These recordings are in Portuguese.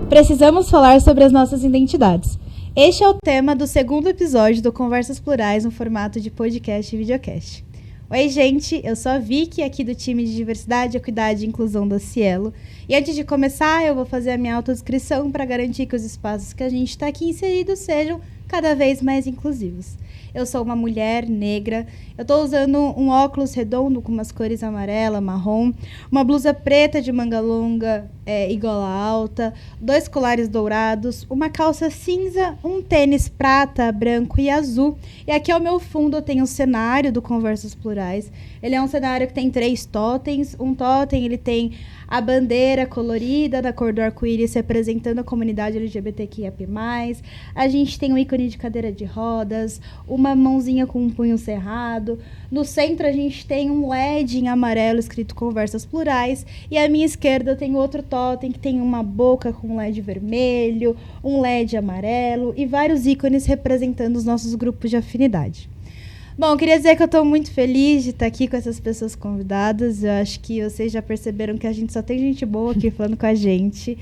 Precisamos falar sobre as nossas identidades. Este é o tema do segundo episódio do Conversas Plurais no formato de podcast e videocast. Oi, gente, eu sou a Vicky, aqui do time de Diversidade, Equidade e Inclusão da Cielo. E antes de começar, eu vou fazer a minha autodescrição para garantir que os espaços que a gente está aqui inseridos sejam cada vez mais inclusivos. Eu sou uma mulher negra, eu estou usando um óculos redondo com umas cores amarela, marrom, uma blusa preta de manga longa e gola alta, 2 colares dourados, uma calça cinza, um tênis prata, branco e azul. E aqui ao meu fundo eu tenho o cenário do Conversas Plurais. Ele é um cenário que tem 3 totens. Um totem, ele tem a bandeira colorida da cor do arco-íris representando a comunidade LGBTQIA+. A gente tem um ícone de cadeira de rodas, uma mãozinha com um punho cerrado. No centro a gente tem um LED em amarelo escrito Conversas Plurais. E à minha esquerda eu tenho outro totem que tem uma boca com um LED vermelho, um LED amarelo e vários ícones representando os nossos grupos de afinidade. Bom, eu queria dizer que eu estou muito feliz de estar aqui com essas pessoas convidadas. Eu acho que vocês já perceberam que a gente só tem gente boa aqui falando com a gente.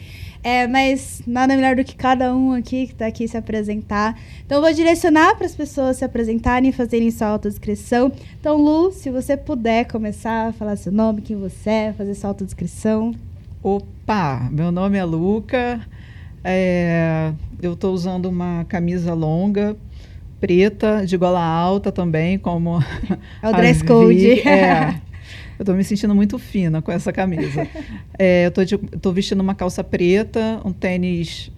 Mas nada melhor do que cada um aqui que está aqui se apresentar. Então, eu vou direcionar para as pessoas se apresentarem e fazerem sua autodescrição. Então, Lu, se você puder começar a falar seu nome, quem você é, fazer sua autodescrição. Opa, meu nome é Luca. Eu estou usando uma camisa longa, preta, de gola alta também, como é o dress code. Eu estou me sentindo muito fina com essa camisa. Eu estou vestindo uma calça preta, um tênis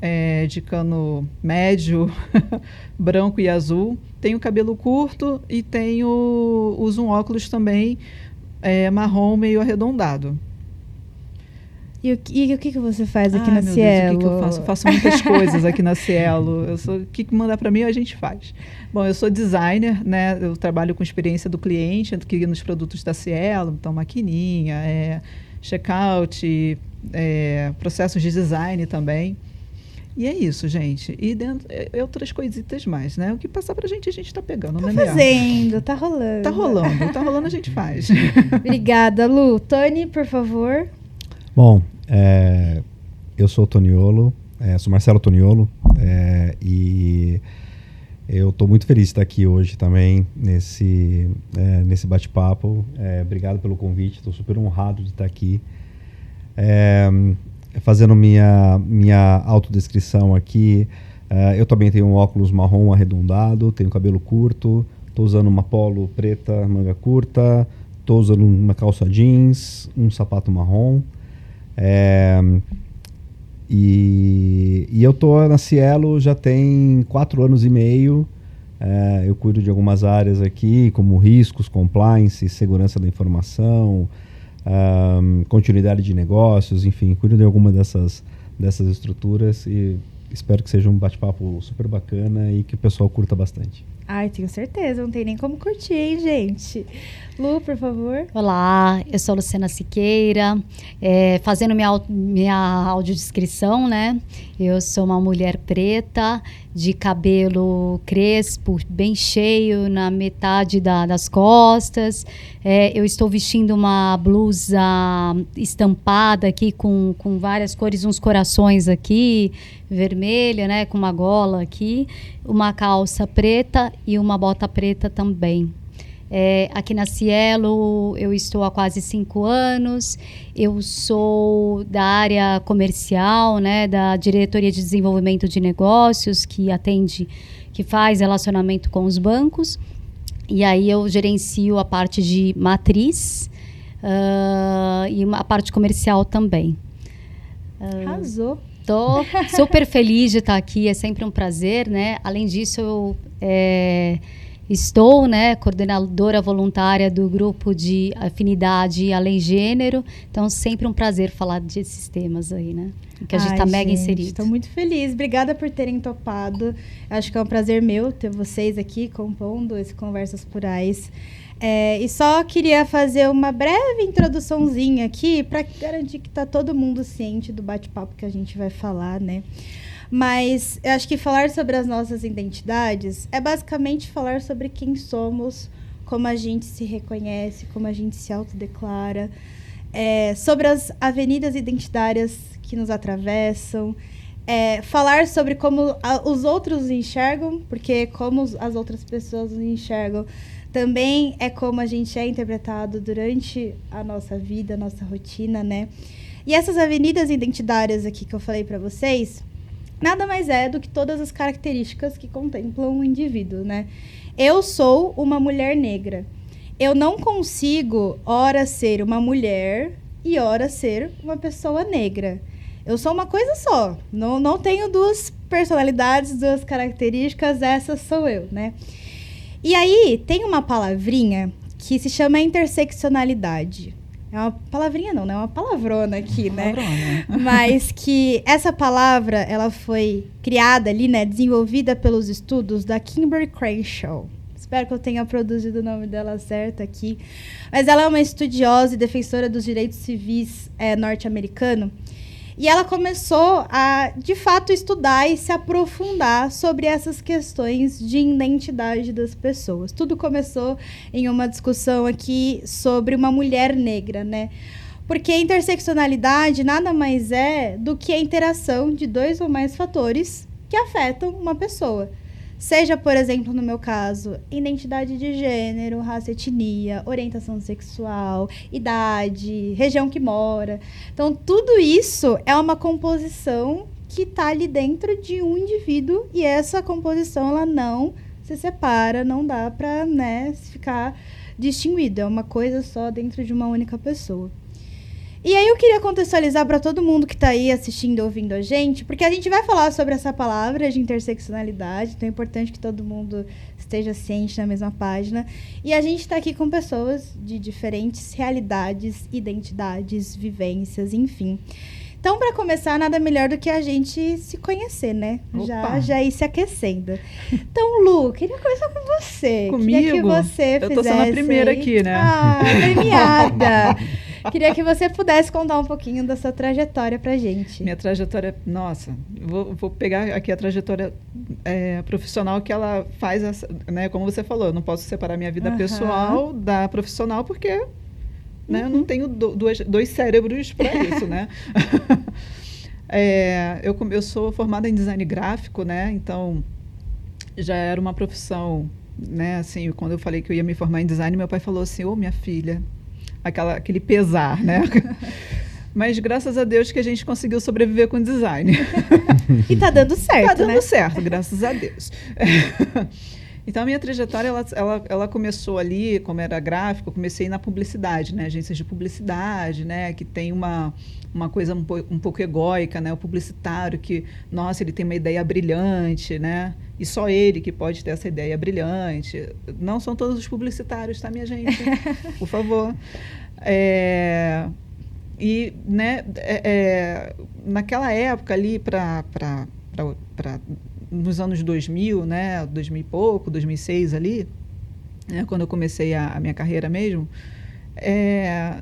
de cano médio, branco e azul. Tenho cabelo curto e uso um óculos também marrom meio arredondado. E o que você faz aqui na Cielo? Deus, o que eu faço? Eu faço muitas coisas aqui na Cielo. O que mandar para mim, a gente faz. Bom, eu sou designer, né? Eu trabalho com experiência do cliente aqui nos produtos da Cielo, então maquininha, checkout, processos de design também. E é isso, gente. E outras coisitas mais, né? O que passar pra gente, a gente tá pegando, né? Tá fazendo, tá rolando. Tá rolando, a gente faz. Obrigada, Lu. Tony, por favor. Bom, eu sou o Toniolo, sou Marcelo Toniolo, e eu estou muito feliz de estar aqui hoje também nesse bate-papo. Obrigado pelo convite, estou super honrado de estar aqui. Fazendo minha autodescrição aqui, eu também tenho um óculos marrom arredondado, tenho cabelo curto, estou usando uma polo preta, manga curta, estou usando uma calça jeans, um sapato marrom. E eu tô na Cielo já tem 4 anos e meio. Eu cuido de algumas áreas aqui, como riscos, compliance, segurança da informação, continuidade de negócios, enfim, cuido de alguma dessas estruturas e espero que seja um bate-papo super bacana e que o pessoal curta bastante. Ai, tenho certeza, não tem nem como curtir, hein, gente? Lu, por favor. Olá, eu sou a Luciana Siqueira, fazendo minha audiodescrição, né? Eu sou uma mulher preta, de cabelo crespo, bem cheio, na metade das costas. Eu estou vestindo uma blusa estampada aqui com várias cores, uns corações aqui, vermelha, né? Com uma gola aqui, uma calça preta e uma bota preta também. Aqui na Cielo eu estou há quase 5 anos, eu sou da área comercial, né, da Diretoria de Desenvolvimento de Negócios, que faz relacionamento com os bancos, e aí eu gerencio a parte de matriz e a parte comercial também. Arrasou! Estou super feliz de estar aqui, é sempre um prazer, né? Além disso, eu estou, né, coordenadora voluntária do grupo de afinidade e além gênero, então sempre um prazer falar desses temas aí, né? Que a gente está mega inserido. Estou muito feliz, obrigada por terem topado. Acho que é um prazer meu ter vocês aqui compondo esse Conversas Plurais. E só queria fazer uma breve introduçãozinha aqui para garantir que está todo mundo ciente do bate-papo que a gente vai falar, né? Mas eu acho que falar sobre as nossas identidades é basicamente falar sobre quem somos, como a gente se reconhece, como a gente se autodeclara, sobre as avenidas identitárias que nos atravessam, falar sobre como os outros enxergam, porque como as outras pessoas nos enxergam também é como a gente é interpretado durante a nossa vida, a nossa rotina, né? E essas avenidas identitárias aqui que eu falei para vocês, nada mais é do que todas as características que contemplam o indivíduo, né? Eu sou uma mulher negra. Eu não consigo, ora, ser uma mulher e ora, ser uma pessoa negra. Eu sou uma coisa só. Não tenho duas personalidades, duas características. Essa sou eu, né? E aí, tem uma palavrinha que se chama interseccionalidade. É uma palavrinha não, né? É uma palavrona aqui, né? Mas que essa palavra, ela foi criada ali, né? Desenvolvida pelos estudos da Kimberly Crenshaw. Espero que eu tenha produzido o nome dela certo aqui. Mas ela é uma estudiosa e defensora dos direitos civis norte-americano. E ela começou a, de fato, estudar e se aprofundar sobre essas questões de identidade das pessoas. Tudo começou em uma discussão aqui sobre uma mulher negra, né? Porque a interseccionalidade nada mais é do que a interação de 2 ou mais fatores que afetam uma pessoa. Seja, por exemplo, no meu caso, identidade de gênero, raça, etnia, orientação sexual, idade, região que mora. Então, tudo isso é uma composição que está ali dentro de um indivíduo e essa composição, ela não se separa, não dá para, né, ficar distinguida. É uma coisa só dentro de uma única pessoa. E aí eu queria contextualizar para todo mundo que está aí assistindo, ouvindo a gente, porque a gente vai falar sobre essa palavra de interseccionalidade, então é importante que todo mundo esteja ciente na mesma página. E a gente está aqui com pessoas de diferentes realidades, identidades, vivências, enfim. Então, para começar, nada melhor do que a gente se conhecer, né? Já ir se aquecendo. Então, Lu, queria começar com você. Comigo? Queria que você eu tô sendo a primeira aqui, né? Ah, premiada! Queria que você pudesse contar um pouquinho da sua trajetória pra gente. Minha trajetória, nossa, vou pegar aqui a trajetória profissional que ela faz, né? Como você falou, eu não posso separar minha vida pessoal da profissional porque... né? Eu não tenho dois cérebros para isso, né? Eu sou formada em design gráfico, né? Então, já era uma profissão, né? Assim, quando eu falei que eu ia me formar em design, meu pai falou assim, ô, minha filha, aquele pesar, né? Mas graças a Deus que a gente conseguiu sobreviver com design. E tá dando certo, tá dando né? certo, graças a Deus. Então, a minha trajetória, ela começou ali, como era gráfico, eu comecei na publicidade, né? Agências de publicidade, né? Que tem uma coisa um pouco egóica, né? O publicitário que, nossa, ele tem uma ideia brilhante, né? E só ele que pode ter essa ideia brilhante. Não são todos os publicitários, tá, minha gente? Por favor. E, né, naquela época ali, nos anos 2000, né, 2000 e pouco, 2006 ali, né, quando eu comecei a minha carreira mesmo,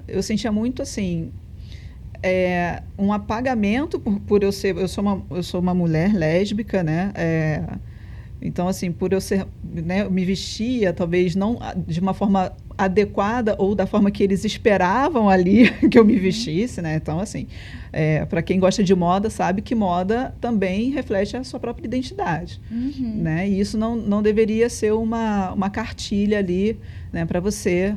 eu sentia muito assim, um apagamento por eu sou uma mulher lésbica, né, então assim, por eu ser, né, eu me vestia talvez não de uma forma adequada ou da forma que eles esperavam ali que eu me vestisse, né? Então, assim, para quem gosta de moda, sabe que moda também reflete a sua própria identidade, né? E isso não deveria ser uma cartilha ali, né, para você.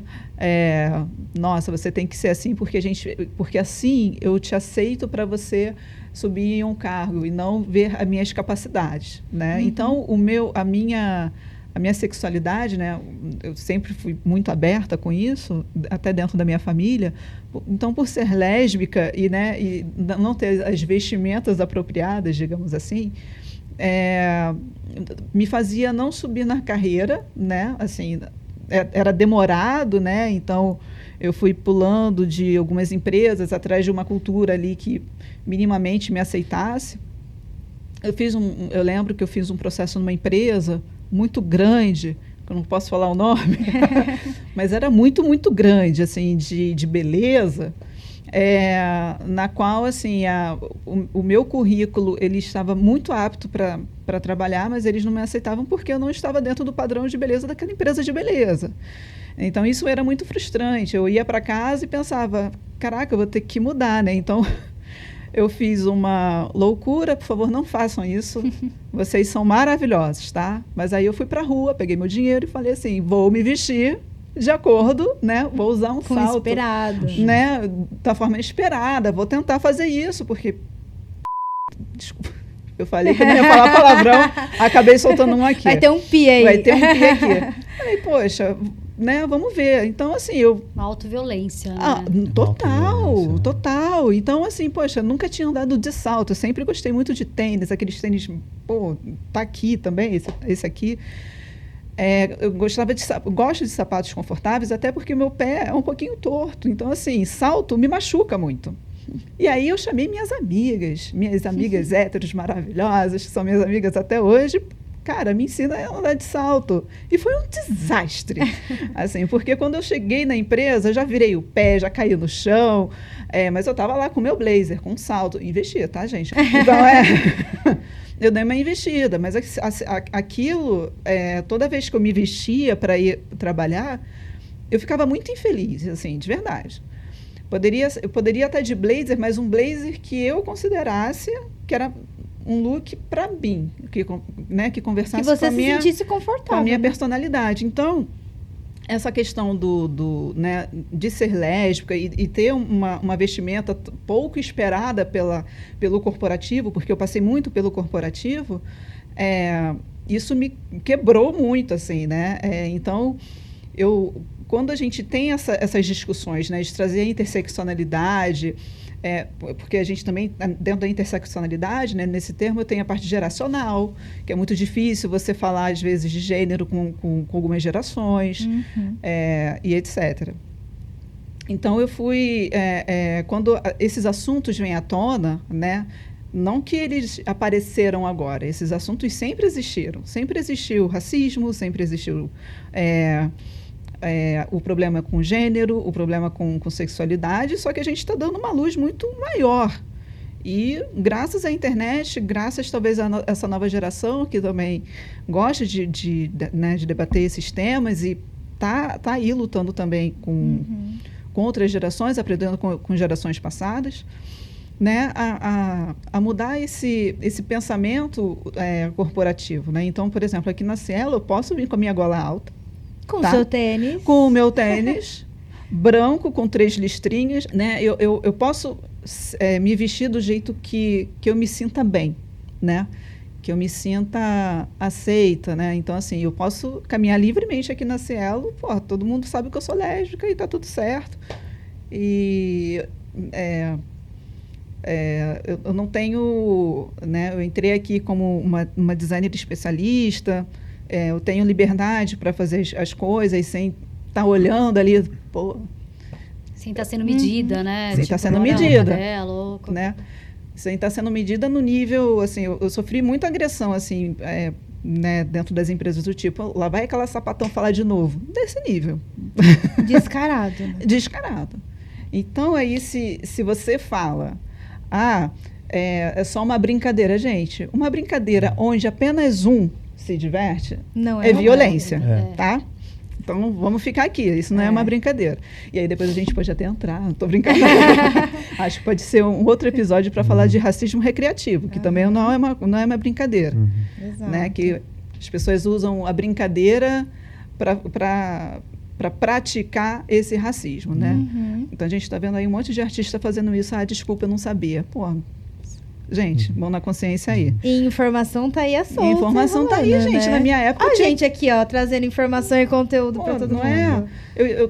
Nossa, você tem que ser assim porque assim eu te aceito para você subir em um cargo e não ver as minhas capacidades, né? Então, a minha sexualidade, né, eu sempre fui muito aberta com isso, até dentro da minha família. Então, por ser lésbica e não ter as vestimentas apropriadas, digamos assim, me fazia não subir na carreira, né? Assim, era demorado, né? Então, eu fui pulando de algumas empresas atrás de uma cultura ali que minimamente me aceitasse. Eu lembro que eu fiz um processo numa empresa muito grande, que eu não posso falar o nome, mas era muito, muito grande, assim, de beleza, na qual, assim, o meu currículo, ele estava muito apto para trabalhar, mas eles não me aceitavam porque eu não estava dentro do padrão de beleza daquela empresa de beleza. Então, isso era muito frustrante. Eu ia para casa e pensava, caraca, eu vou ter que mudar, né? Então, eu fiz uma loucura, por favor, não façam isso. Vocês são maravilhosos, tá? Mas aí eu fui pra rua, peguei meu dinheiro e falei assim, vou me vestir de acordo, né? Vou usar um Com salto. esperado. Né? Da forma esperada. Vou tentar fazer isso, porque... Desculpa. Eu falei que eu não ia falar palavrão, acabei soltando um aqui. Vai ter um pi aí. Vai ter um pi aqui. Falei, poxa, né, vamos ver. Então, assim, eu... Uma autoviolência, né? Autoviolência. Total. Então, assim, poxa, nunca tinha andado de salto. Eu sempre gostei muito de tênis, aqueles tênis, pô, tá aqui também, esse aqui. Eu gosto de sapatos confortáveis, até porque meu pé é um pouquinho torto. Então, assim, salto me machuca muito. E aí eu chamei minhas amigas héteros maravilhosas, que são minhas amigas até hoje, cara, me ensina a andar de salto. E foi um desastre, assim, porque quando eu cheguei na empresa, já virei o pé, já caí no chão, mas eu estava lá com o meu blazer, com salto, investia, tá, gente? Então, eu dei uma investida, mas aquilo, toda vez que eu me vestia para ir trabalhar, eu ficava muito infeliz, assim, de verdade. Eu poderia estar de blazer, mas um blazer que eu considerasse que era um look para mim, que conversasse que você com a minha, sentisse confortável, com a minha personalidade. Então, essa questão né, de ser lésbica e ter uma vestimenta pouco esperada pelo corporativo, porque eu passei muito pelo corporativo, isso me quebrou muito, assim, né? Então, quando a gente tem essas discussões, né, de trazer a interseccionalidade, porque a gente também, dentro da interseccionalidade, né, nesse termo, eu tenho a parte geracional, que é muito difícil você falar, às vezes, de gênero com algumas gerações, e etc. Então, eu fui... quando esses assuntos vêm à tona, né, não que eles apareceram agora, esses assuntos sempre existiram. Sempre existiu racismo, sempre existiu... o problema com gênero, o problema com sexualidade, só que a gente está dando uma luz muito maior. E graças à internet, graças talvez a essa nova geração que também gosta de debater esses temas e tá aí lutando também com outras gerações, aprendendo com gerações passadas, né, a mudar esse pensamento corporativo. Né? Então, por exemplo, aqui na Cielo eu posso vir com a minha gola alta, com o seu tênis. Com o meu tênis, branco, com 3 listrinhas. Né? Eu posso me vestir do jeito que eu me sinta bem, né? Que eu me sinta aceita. Né? Então, assim, eu posso caminhar livremente aqui na Cielo. Pô, todo mundo sabe que eu sou lésbica e está tudo certo. E eu não tenho... Né? Eu entrei aqui como uma designer especialista... eu tenho liberdade para fazer as coisas sem estar olhando ali, pô. Sem estar sendo medida, né? Sem estar sendo medida. Louco. Né? Sem estar sendo medida no nível, assim, eu sofri muita agressão, assim, né, dentro das empresas do tipo, lá vai aquela sapatão falar de novo. Desse nível. Descarado. Né? Descarado. Então, aí, se você fala, é só uma brincadeira, gente, uma brincadeira onde apenas um se diverte, não é violência, É. tá? Então, vamos ficar aqui. Isso não é uma brincadeira. E aí, depois a gente pode até entrar. Não estou brincando. Acho que pode ser um outro episódio para falar de racismo recreativo, que também não é uma brincadeira. Exato. Né? Que as pessoas usam a brincadeira para praticar esse racismo, né? Então, a gente está vendo aí um monte de artista fazendo isso. Desculpa, eu não sabia. Pô, gente, mão na consciência aí. E informação tá aí a solta. Informação tá aí, gente. Né? Na minha época... A gente aqui, ó, trazendo informação e conteúdo para todo mundo.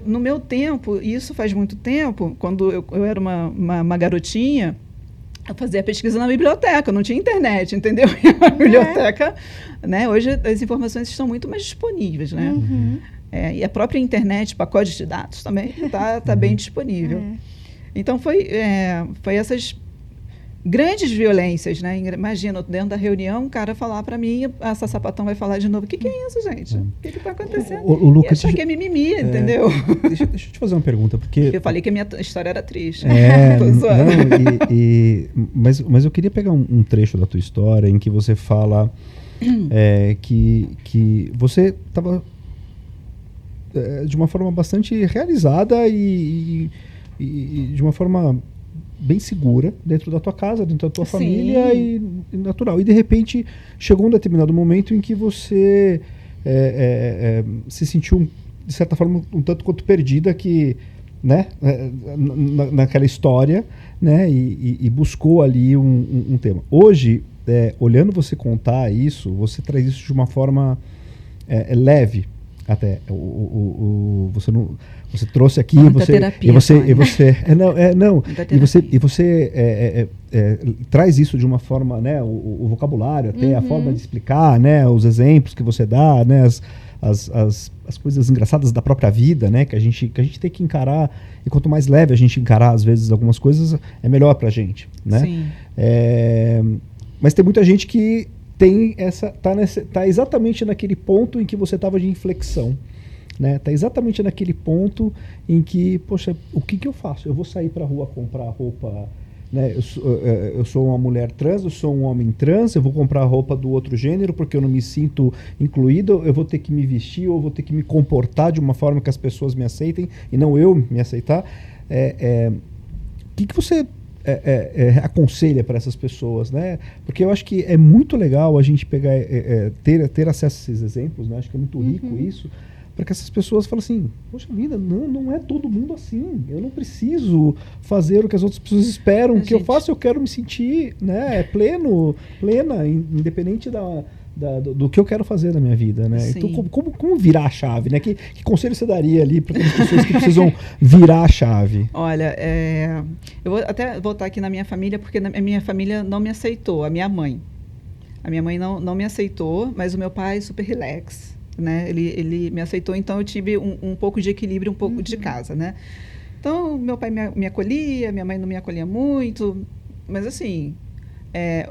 No meu tempo, e isso faz muito tempo, quando eu era uma garotinha, eu fazia pesquisa na biblioteca, não tinha internet, entendeu? E a biblioteca, né? Hoje as informações estão muito mais disponíveis, né? E a própria internet, pacote de dados também tá bem disponível. Então, foi essas grandes violências, né? Imagina, dentro da reunião, um cara falar para mim, essa sapatão vai falar de novo. O que é isso, gente? O que está acontecendo? O Lucas, que é mimimi, entendeu? Deixa eu te fazer uma pergunta, porque... Eu falei que a minha história era triste. Tô zoando. Mas eu queria pegar um trecho da tua história em que você fala que você estava de uma forma bastante realizada e de uma forma bem segura dentro da tua casa, dentro da tua Sim. família e natural. E de repente chegou um determinado momento em que você se sentiu, de certa forma, um tanto quanto perdida né, naquela história, né, e buscou ali um tema. Hoje, olhando você contar isso, você traz isso de uma forma leve até. Você trouxe aqui terapia, e você traz isso de uma forma, né, o vocabulário até, a forma de explicar, né, os exemplos que você dá, né, as coisas engraçadas da própria vida, né, que a gente tem que encarar, e quanto mais leve a gente encarar às vezes algumas coisas, é melhor pra gente, né? Sim. Mas tem muita gente que tá exatamente naquele ponto em que você estava de inflexão, né? Tá exatamente naquele ponto em que, poxa, o que eu faço? Eu vou sair pra rua comprar roupa, né? Eu sou uma mulher trans, eu sou um homem trans, eu vou comprar roupa do outro gênero porque eu não me sinto incluído, eu vou ter que me vestir ou vou ter que me comportar de uma forma que as pessoas me aceitem e não eu me aceitar. O que você aconselha para essas pessoas, né? Porque eu acho que é muito legal a gente pegar, ter acesso a esses exemplos, né? Acho que é muito rico isso, para que essas pessoas falem assim, poxa vida, não é todo mundo assim, eu não preciso fazer o que as outras pessoas esperam que eu faça, eu quero me sentir, né, plena, independente do que eu quero fazer na minha vida, né? Sim. Então, como virar a chave, né? Que conselho você daria ali para as pessoas que precisam virar a chave? Olha, eu vou até voltar aqui na minha família, porque a minha família não me aceitou, a minha mãe. A minha mãe não me aceitou, mas o meu pai super relax, né? Ele me aceitou, então eu tive um pouco de equilíbrio, um pouco de casa, né? Então, meu pai me acolhia, minha mãe não me acolhia muito, mas assim,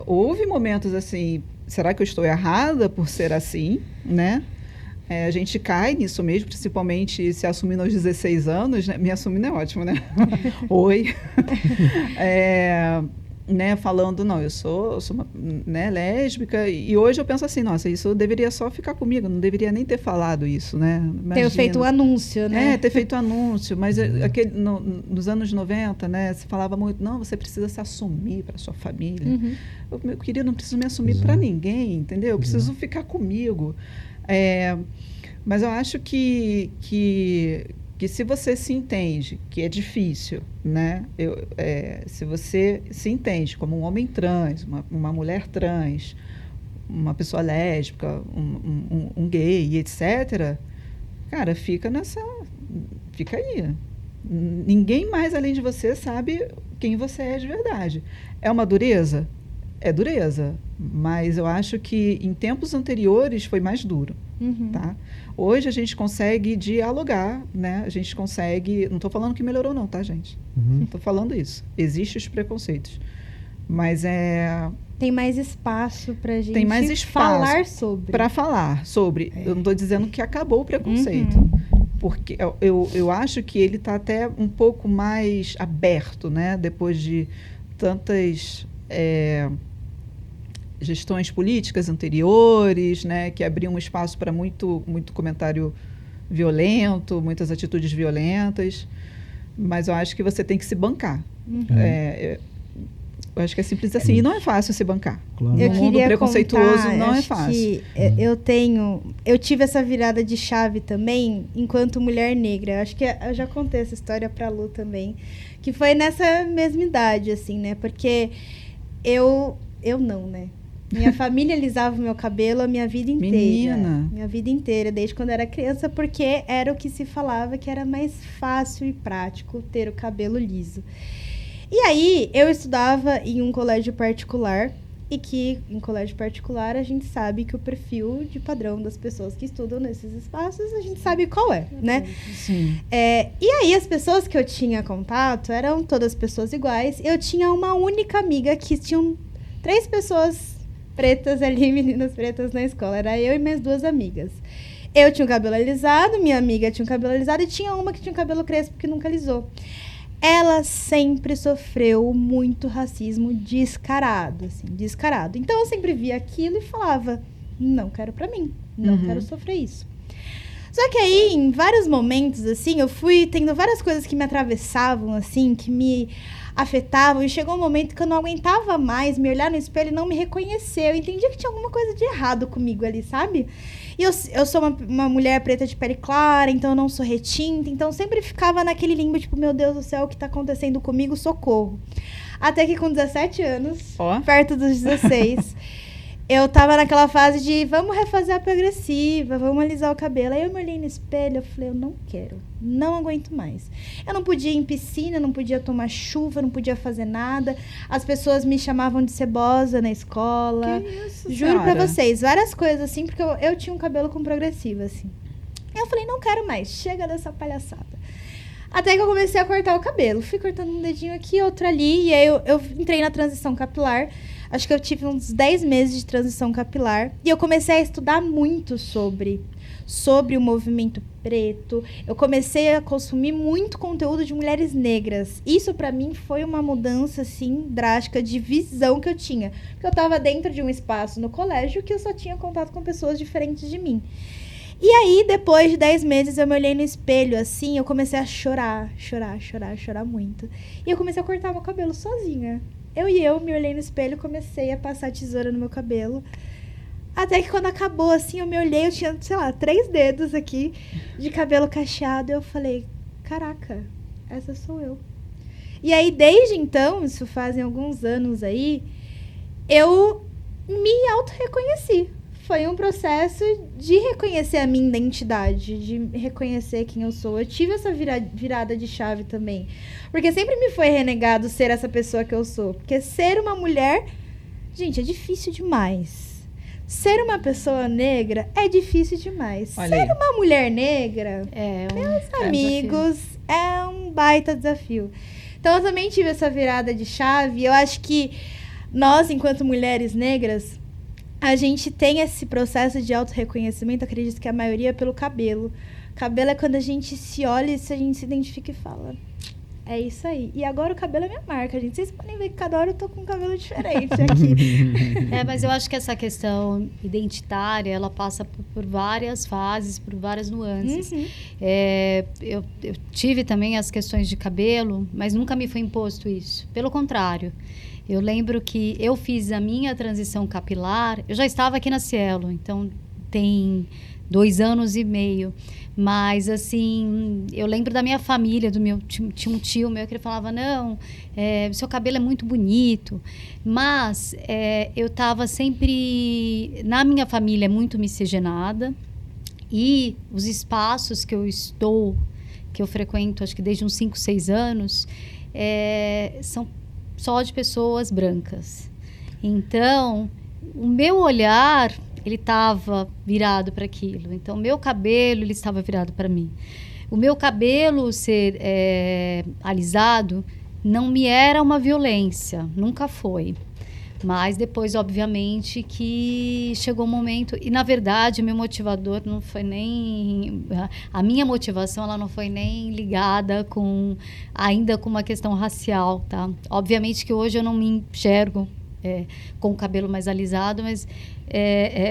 houve momentos assim, será que eu estou errada por ser assim, né? A gente cai nisso mesmo, principalmente se assumindo aos 16 anos, né? Me assumindo é ótimo, né? Oi. Né, falando, não, eu sou uma, né, lésbica, e hoje eu penso assim, nossa, isso deveria só ficar comigo, não deveria nem ter falado isso, né? Imagina. Ter feito o anúncio, né? Ter feito o anúncio, mas nos anos 90, né, se falava muito, não, você precisa se assumir para sua família. Meu querido, não preciso me assumir para ninguém, entendeu? Eu preciso ficar comigo. Mas eu acho que se você se entende, que é difícil, né? Se você se entende como um homem trans, uma mulher trans, uma pessoa lésbica, um gay, etc., cara, fica aí. Ninguém mais além de você sabe quem você é de verdade. É uma dureza? É dureza, mas eu acho que em tempos anteriores foi mais duro, tá? Hoje a gente consegue dialogar, né? A gente consegue... Não estou falando que melhorou não, tá, gente? Não estou falando isso. Existem os preconceitos, mas tem mais espaço para gente falar sobre. Para falar sobre. Eu não estou dizendo que acabou o preconceito, porque eu acho que ele está até um pouco mais aberto, né? Depois de tantas... gestões políticas anteriores, né, que abriam um espaço para muito comentário violento, muitas atitudes violentas, mas eu acho que você tem que se bancar. Eu acho que é simples assim, e não é fácil se bancar. Claro. Eu No mundo queria preconceituoso contar, não é acho fácil. que eu tive essa virada de chave também, enquanto mulher negra. Eu acho que eu já contei essa história para a Lu também, que foi nessa mesma idade, assim, né? Porque eu não, né? Minha família alisava o meu cabelo a minha vida inteira. Menina. Minha vida inteira, desde quando eu era criança, porque era o que se falava que era mais fácil e prático ter o cabelo liso. E aí, eu estudava em um colégio particular, e que em colégio particular a gente sabe que o perfil de padrão das pessoas que estudam nesses espaços, a gente sabe qual é, né? Sim. E aí, as pessoas que eu tinha contato eram todas pessoas iguais. Eu tinha uma única amiga que tinham 3 pessoas pretas ali, meninas pretas na escola. Era eu e minhas 2 amigas. Eu tinha o cabelo alisado, minha amiga tinha o cabelo alisado e tinha uma que tinha o cabelo crespo que nunca alisou. Ela sempre sofreu muito racismo descarado, assim, descarado. Então eu sempre via aquilo e falava, não quero pra mim, não quero sofrer isso. Só que aí, em vários momentos, assim, eu fui tendo várias coisas que me atravessavam, assim, que me afetavam. E chegou um momento que eu não aguentava mais me olhar no espelho e não me reconhecer. Eu entendia que tinha alguma coisa de errado comigo ali, sabe? E eu sou uma mulher preta de pele clara, então eu não sou retinta. Então eu sempre ficava naquele limbo, tipo, meu Deus do céu, o que tá acontecendo comigo? Socorro. Até que com 17 anos, perto dos 16... eu tava naquela fase de vamos refazer a progressiva, vamos alisar o cabelo. Aí eu me olhei no espelho, eu falei, eu não quero, não aguento mais. Eu não podia ir em piscina, não podia tomar chuva, não podia fazer nada. As pessoas me chamavam de cebosa na escola. Que isso, Juro senhora? pra vocês, várias coisas assim, porque eu tinha um cabelo com progressiva, assim. Aí eu falei, não quero mais, chega dessa palhaçada. Até que eu comecei a cortar o cabelo. Fui cortando um dedinho aqui, outro ali. E aí eu entrei na transição capilar. Acho que eu tive uns 10 meses de transição capilar. E eu comecei a estudar muito sobre o movimento preto. Eu comecei a consumir muito conteúdo de mulheres negras. Isso, pra mim, foi uma mudança, assim, drástica de visão que eu tinha. Porque eu tava dentro de um espaço no colégio que eu só tinha contato com pessoas diferentes de mim. E aí, depois de 10 meses, eu me olhei no espelho, assim, eu comecei a chorar muito. E eu comecei a cortar meu cabelo sozinha. Eu me olhei no espelho, comecei a passar tesoura no meu cabelo. Até que quando acabou, assim, eu me olhei, eu tinha, sei lá, 3 dedos aqui de cabelo cacheado. E eu falei, caraca, essa sou eu. E aí, desde então, isso fazem alguns anos aí, eu me auto-reconheci. Foi um processo de reconhecer a minha identidade, de reconhecer quem eu sou. Eu tive essa virada de chave também. Porque sempre me foi renegado ser essa pessoa que eu sou. Porque ser uma mulher, gente, é difícil demais. Ser uma pessoa negra é difícil demais. Olha ser aí. uma mulher negra, meus amigos, é um baita desafio. Então eu também tive essa virada de chave. Eu acho que nós, enquanto mulheres negras, a gente tem esse processo de auto-reconhecimento, acredito que a maioria é pelo cabelo. Cabelo é quando a gente se olha e a gente se identifica e fala, é isso aí. E agora o cabelo é minha marca, gente. Vocês podem ver que cada hora eu tô com um cabelo diferente aqui. Mas eu acho que essa questão identitária, ela passa por várias fases, por várias nuances. Uhum. Eu tive também as questões de cabelo, mas nunca me foi imposto isso. Pelo contrário. Eu lembro que eu fiz a minha transição capilar, eu já estava aqui na Cielo, então tem 2 anos e meio. Mas, assim, eu lembro da minha família, tinha um tio meu que ele falava, não, seu cabelo é muito bonito. Mas eu estava sempre, na minha família, muito miscigenada. E os espaços que eu frequento, acho que desde uns 5, 6 anos, são só de pessoas brancas. Então, o meu olhar, ele estava virado para aquilo. Então, o meu cabelo, ele estava virado para mim. O meu cabelo ser alisado não me era uma violência, nunca foi. Mas depois, obviamente, que chegou um momento... E, na verdade, o meu motivador não foi nem... A minha motivação, ela não foi nem ligada ainda com uma questão racial, tá? Obviamente que hoje eu não me enxergo com o cabelo mais alisado, mas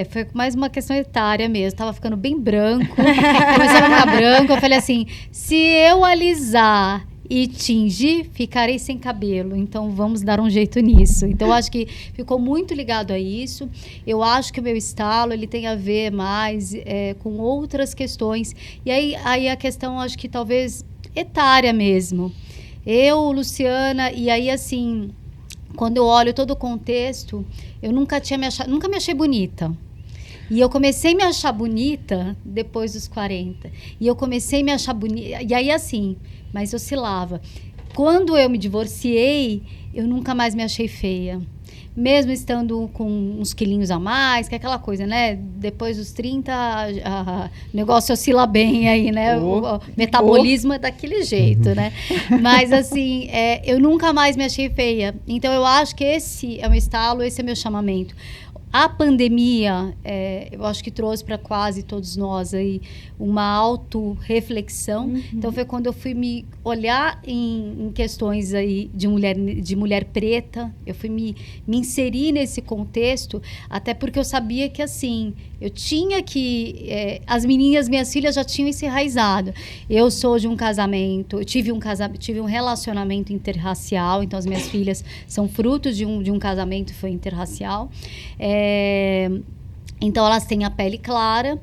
foi mais uma questão etária mesmo. Estava ficando bem branco, começou a ficar branco. Eu falei assim, se eu alisar e tingir, ficarei sem cabelo. Então, vamos dar um jeito nisso. Então, eu acho que ficou muito ligado a isso. Eu acho que o meu estalo, ele tem a ver mais com outras questões. E aí a questão, acho que talvez etária mesmo. Eu, Luciana, e aí assim, quando eu olho todo o contexto, eu nunca me achei bonita. E eu comecei a me achar bonita depois dos 40. E eu comecei a me achar bonita. E aí, assim, mas oscilava. Quando eu me divorciei, eu nunca mais me achei feia. Mesmo estando com uns quilinhos a mais, que é aquela coisa, né? Depois dos 30, o negócio oscila bem aí, né? O metabolismo é daquele jeito, né? Mas, assim, eu nunca mais me achei feia. Então, eu acho que esse é o meu estalo, esse é o meu chamamento. A pandemia, eu acho que trouxe para quase todos nós aí uma autorreflexão. Então, foi quando eu fui me olhar em questões aí de mulher preta, eu fui me inserir nesse contexto, até porque eu sabia que, assim, eu tinha que... minhas filhas já tinham esse enraizado. Eu sou de um casamento, eu tive um relacionamento interracial, então as minhas filhas são frutos de um casamento que foi interracial. Então, elas têm a pele clara,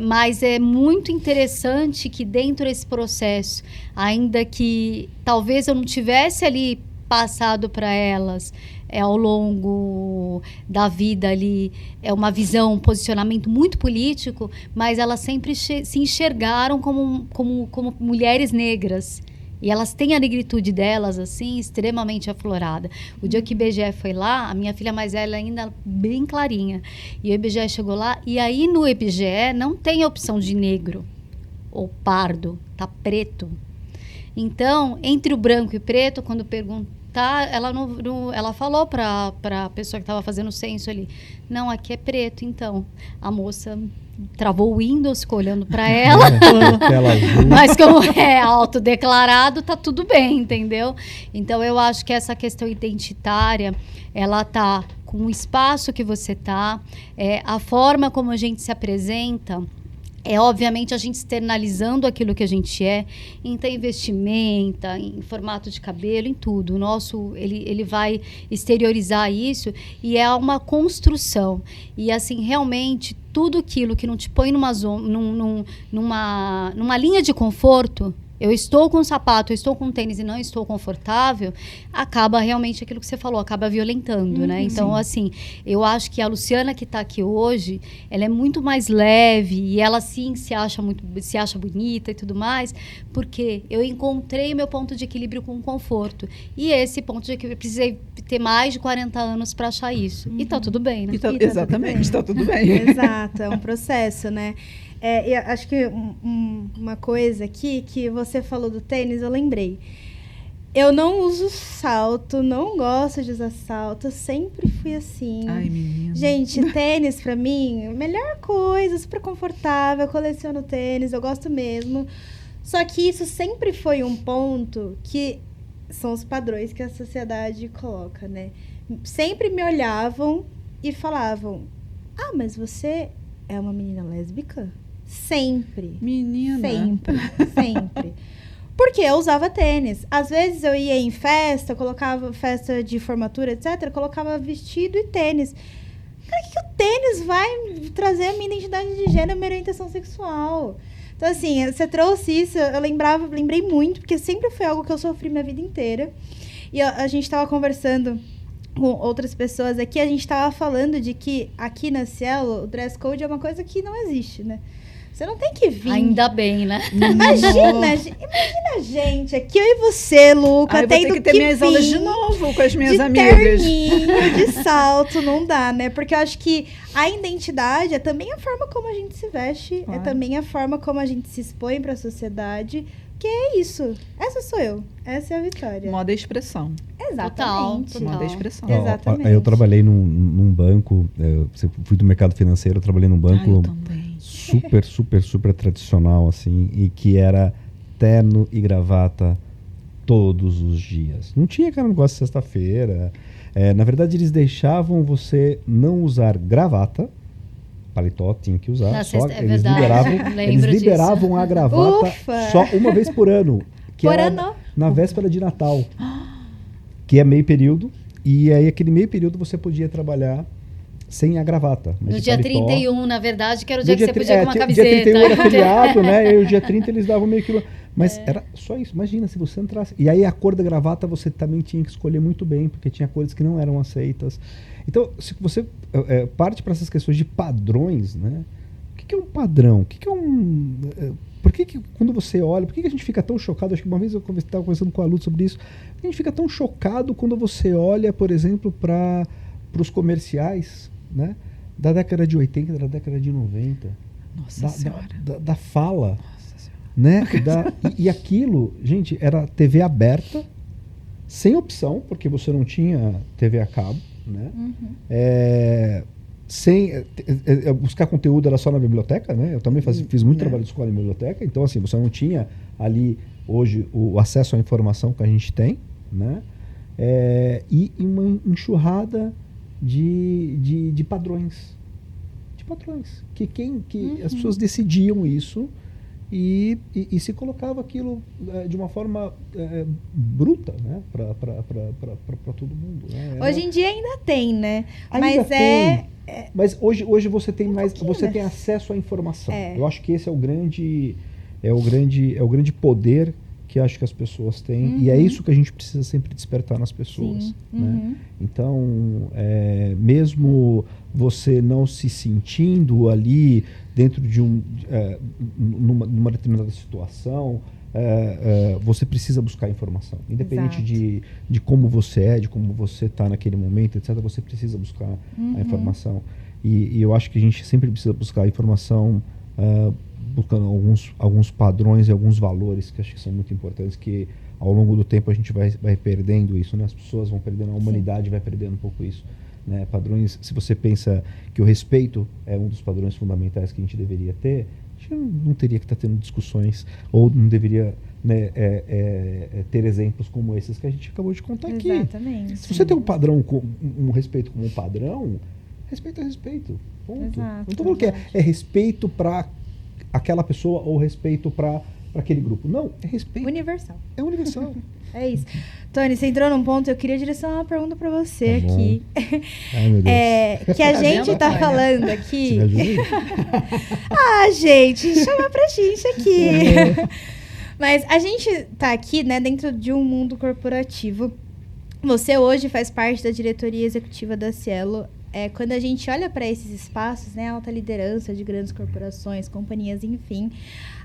mas é muito interessante que dentro desse processo, ainda que talvez eu não tivesse ali passado para elas ao longo da vida ali, uma visão, um posicionamento muito político, mas elas sempre se enxergaram como mulheres negras. E elas têm a negritude delas, assim, extremamente aflorada. O dia que o IBGE foi lá, a minha filha mais velha ainda bem clarinha. E o IBGE chegou lá, e aí no IBGE não tem a opção de negro ou pardo, tá preto. Então, entre o branco e o preto, quando perguntar, ela falou para a pessoa que estava fazendo o censo ali, não, aqui é preto. Então, a moça travou o Windows, ficou olhando para ela. Mas como é autodeclarado, tá tudo bem, entendeu? Então, eu acho que essa questão identitária, ela tá com o espaço que você tá, a forma como a gente se apresenta, obviamente a gente externalizando aquilo que a gente então em vestimenta, em formato de cabelo, em tudo. O nosso, ele vai exteriorizar isso e é uma construção. E assim, realmente, tudo aquilo que não te põe numa linha de conforto, eu estou com sapato, eu estou com tênis e não estou confortável, acaba realmente aquilo que você falou, acaba violentando, né? Então, assim, eu acho que a Luciana que está aqui hoje, ela é muito mais leve e ela, sim, se acha bonita e tudo mais, porque eu encontrei o meu ponto de equilíbrio com o conforto. E esse ponto de equilíbrio, eu precisei ter mais de 40 anos para achar isso. E tá tudo bem, né? Exatamente, está tudo bem. Exato, é um processo, né? Eu acho que uma coisa aqui que você falou do tênis, eu lembrei. Eu não uso salto, não gosto de usar salto, eu sempre fui assim. Ai, menina. Gente, tênis pra mim, melhor coisa, super confortável, eu coleciono tênis, eu gosto mesmo. Só que isso sempre foi um ponto que são os padrões que a sociedade coloca, né? Sempre me olhavam e falavam, mas você é uma menina lésbica? Sempre. Menina. Sempre. Porque eu usava tênis. Às vezes eu ia em festa, colocava festa de formatura, etc. Colocava vestido e tênis. Cara, que o tênis vai trazer a minha identidade de gênero, a minha orientação sexual? Então, assim, você trouxe isso, eu lembrei muito, porque sempre foi algo que eu sofri minha vida inteira. E a gente estava conversando com outras pessoas aqui, a gente estava falando de que aqui na Cielo, o dress code é uma coisa que não existe, né? Você não tem que vir. Ainda bem, né? Imagina a gente aqui, eu e você, Luca, tendo vou ter que ter minhas aulas de novo com as minhas de amigas. Terninho, de salto, não dá, né? Porque eu acho que a identidade é também a forma como a gente se veste, claro. É também a forma como a gente se expõe para a sociedade, que é isso. Essa sou eu, essa é a Vitória. Moda e expressão. Exatamente. Total. Moda e expressão. Exatamente. Eu trabalhei num banco, fui do mercado financeiro, eu trabalhei num banco eu também. super tradicional, assim, e que era terno e gravata todos os dias. Não tinha aquele negócio de sexta-feira. Na verdade, eles deixavam você não usar gravata, paletó tinha que usar. Eles liberavam a gravata só uma vez por ano. Que era na véspera de Natal. Que é meio período. E aí, aquele meio período, você podia trabalhar sem a gravata. No dia 31, na verdade, que era o dia que você podia ir com uma camiseta. Dia 31 era feriado, né? E o dia 30 eles davam meio que... Mas era só isso. Imagina, se você entrasse... E aí, a cor da gravata, você também tinha que escolher muito bem, porque tinha cores que não eram aceitas. Então, se você parte para essas questões de padrões, né? O que é um padrão? O que é um... Por que quando você olha... Por que a gente fica tão chocado? Acho que uma vez eu estava conversando com a Lu sobre isso. A gente fica tão chocado quando você olha, por exemplo, para os comerciais, né? Da década de 80, da década de 90. Nossa Senhora. Da fala. Nossa Senhora. Né? E aquilo, gente, era TV aberta, sem opção, porque você não tinha TV a cabo, né? Sem buscar conteúdo era só na biblioteca, né? Eu também fiz muito trabalho de escola em biblioteca, então assim, você não tinha ali hoje o acesso à informação que a gente tem, né? E uma enxurrada de padrões. De padrões. Que as pessoas decidiam isso e se colocava aquilo de uma forma bruta, né? Para todo mundo. Né? Hoje em dia ainda tem, né? Ainda Mas tem. Mas hoje você tem mais, você né? tem acesso à informação. É. Eu acho que esse é o grande poder que acho que as pessoas têm, e é isso que a gente precisa sempre despertar nas pessoas. Sim. Né? Então, mesmo você não se sentindo ali dentro de numa determinada situação, você precisa buscar informação. Independente de como você é, de como você está naquele momento, etc., você precisa buscar a informação. E eu acho que a gente sempre precisa buscar a informação buscando alguns padrões e alguns valores que acho que são muito importantes, que ao longo do tempo a gente vai perdendo isso, né? As pessoas vão perdendo, a humanidade vai perdendo um pouco isso. Né? Padrões, se você pensa que o respeito é um dos padrões fundamentais que a gente deveria ter, a gente não teria que estar tendo discussões, ou não deveria, né, ter exemplos como esses que a gente acabou de contar aqui. Exatamente. Se você tem um padrão, um respeito como um padrão, respeito é respeito. Ponto. Exato, não estou falando que é respeito para aquela pessoa ou respeito para aquele grupo. Não, é respeito. Universal. É universal. É isso. Tony, você entrou num ponto, eu queria direcionar uma pergunta pra você Tá aqui. Ai, meu Deus. Que a Tá gente vendo, tá Tânia? falando Você aqui. me ajuda? Gente, chama pra gente aqui. Mas a gente tá aqui, né, dentro de um mundo corporativo. Você hoje faz parte da diretoria executiva da Cielo. Quando a gente olha para esses espaços, né, alta liderança de grandes corporações, companhias, enfim,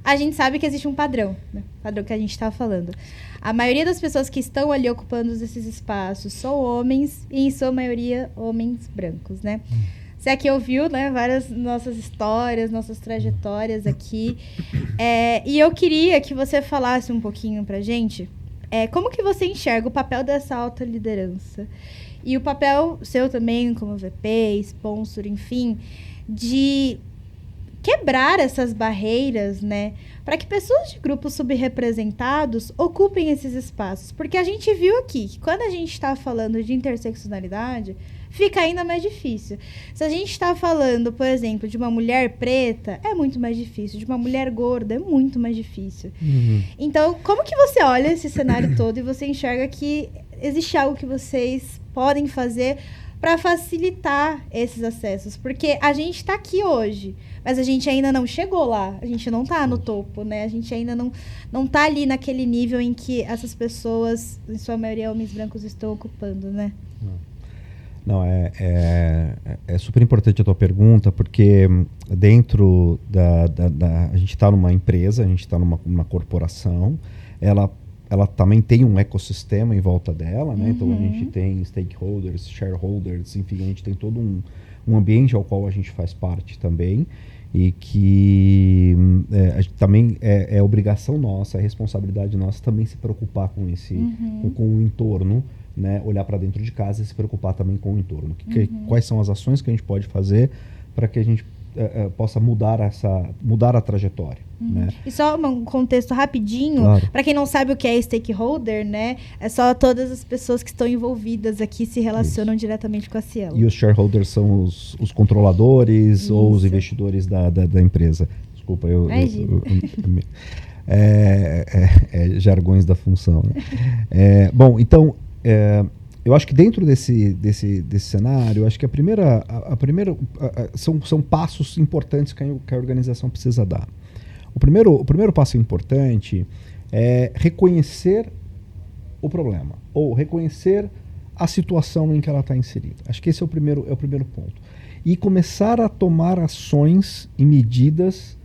a gente sabe que existe um padrão, né? Padrão que a gente está falando. A maioria das pessoas que estão ali ocupando esses espaços são homens, e em sua maioria, homens brancos, né? Você aqui ouviu, né, várias nossas histórias, nossas trajetórias aqui. E eu queria que você falasse um pouquinho pra gente como que você enxerga o papel dessa alta liderança e o papel seu também como VP, sponsor, enfim, de quebrar essas barreiras, né, para que pessoas de grupos subrepresentados ocupem esses espaços. Porque a gente viu aqui que quando a gente está falando de interseccionalidade, fica ainda mais difícil. Se a gente está falando, por exemplo, de uma mulher preta, é muito mais difícil. De uma mulher gorda, é muito mais difícil. Então, como que você olha esse cenário todo e você enxerga que existe algo que vocês podem fazer para facilitar esses acessos? Porque a gente está aqui hoje, mas a gente ainda não chegou lá. A gente não está no topo, né? A gente ainda não está ali naquele nível em que essas pessoas, em sua maioria homens brancos, estão ocupando, né? Não, é super importante a tua pergunta, porque dentro a gente está numa empresa, a gente está numa corporação, ela também tem um ecossistema em volta dela, né? Então a gente tem stakeholders, shareholders, enfim, a gente tem todo um ambiente ao qual a gente faz parte também, e que também é obrigação nossa, é responsabilidade nossa também se preocupar com com o entorno, né? Olhar para dentro de casa e se preocupar também com o entorno. Quais são as ações que a gente pode fazer para que a gente possa mudar a trajetória. Né? E só um contexto rapidinho, Claro. para quem não sabe o que é stakeholder, né? É só todas as pessoas que estão envolvidas aqui se relacionam diretamente com a Cielo. E os shareholders são os controladores ou os Isso. investidores da empresa. Desculpa, jargões da função. Né? Bom, então, eu acho que dentro desse cenário, eu acho que são passos importantes que a organização precisa dar. O primeiro passo importante é reconhecer o problema, ou reconhecer a situação em que ela está inserida. Acho que esse é o primeiro ponto. E começar a tomar ações e medidas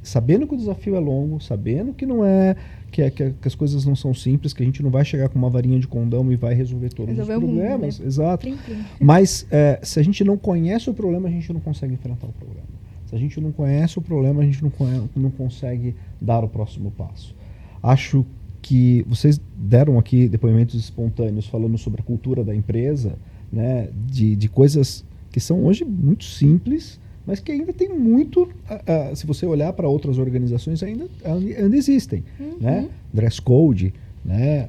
sabendo que o desafio é longo, sabendo que não é que as coisas não são simples, que a gente não vai chegar com uma varinha de condão e vai resolver todos os problemas. Mundo, né? Exato. Plim, plim. Mas se a gente não conhece o problema, a gente não consegue enfrentar o problema. Se a gente não conhece o problema, a gente não consegue dar o próximo passo. Acho que vocês deram aqui depoimentos espontâneos falando sobre a cultura da empresa, né, de coisas que são hoje muito simples, mas que ainda tem muito, se você olhar para outras organizações, ainda existem, né? Dress code, né?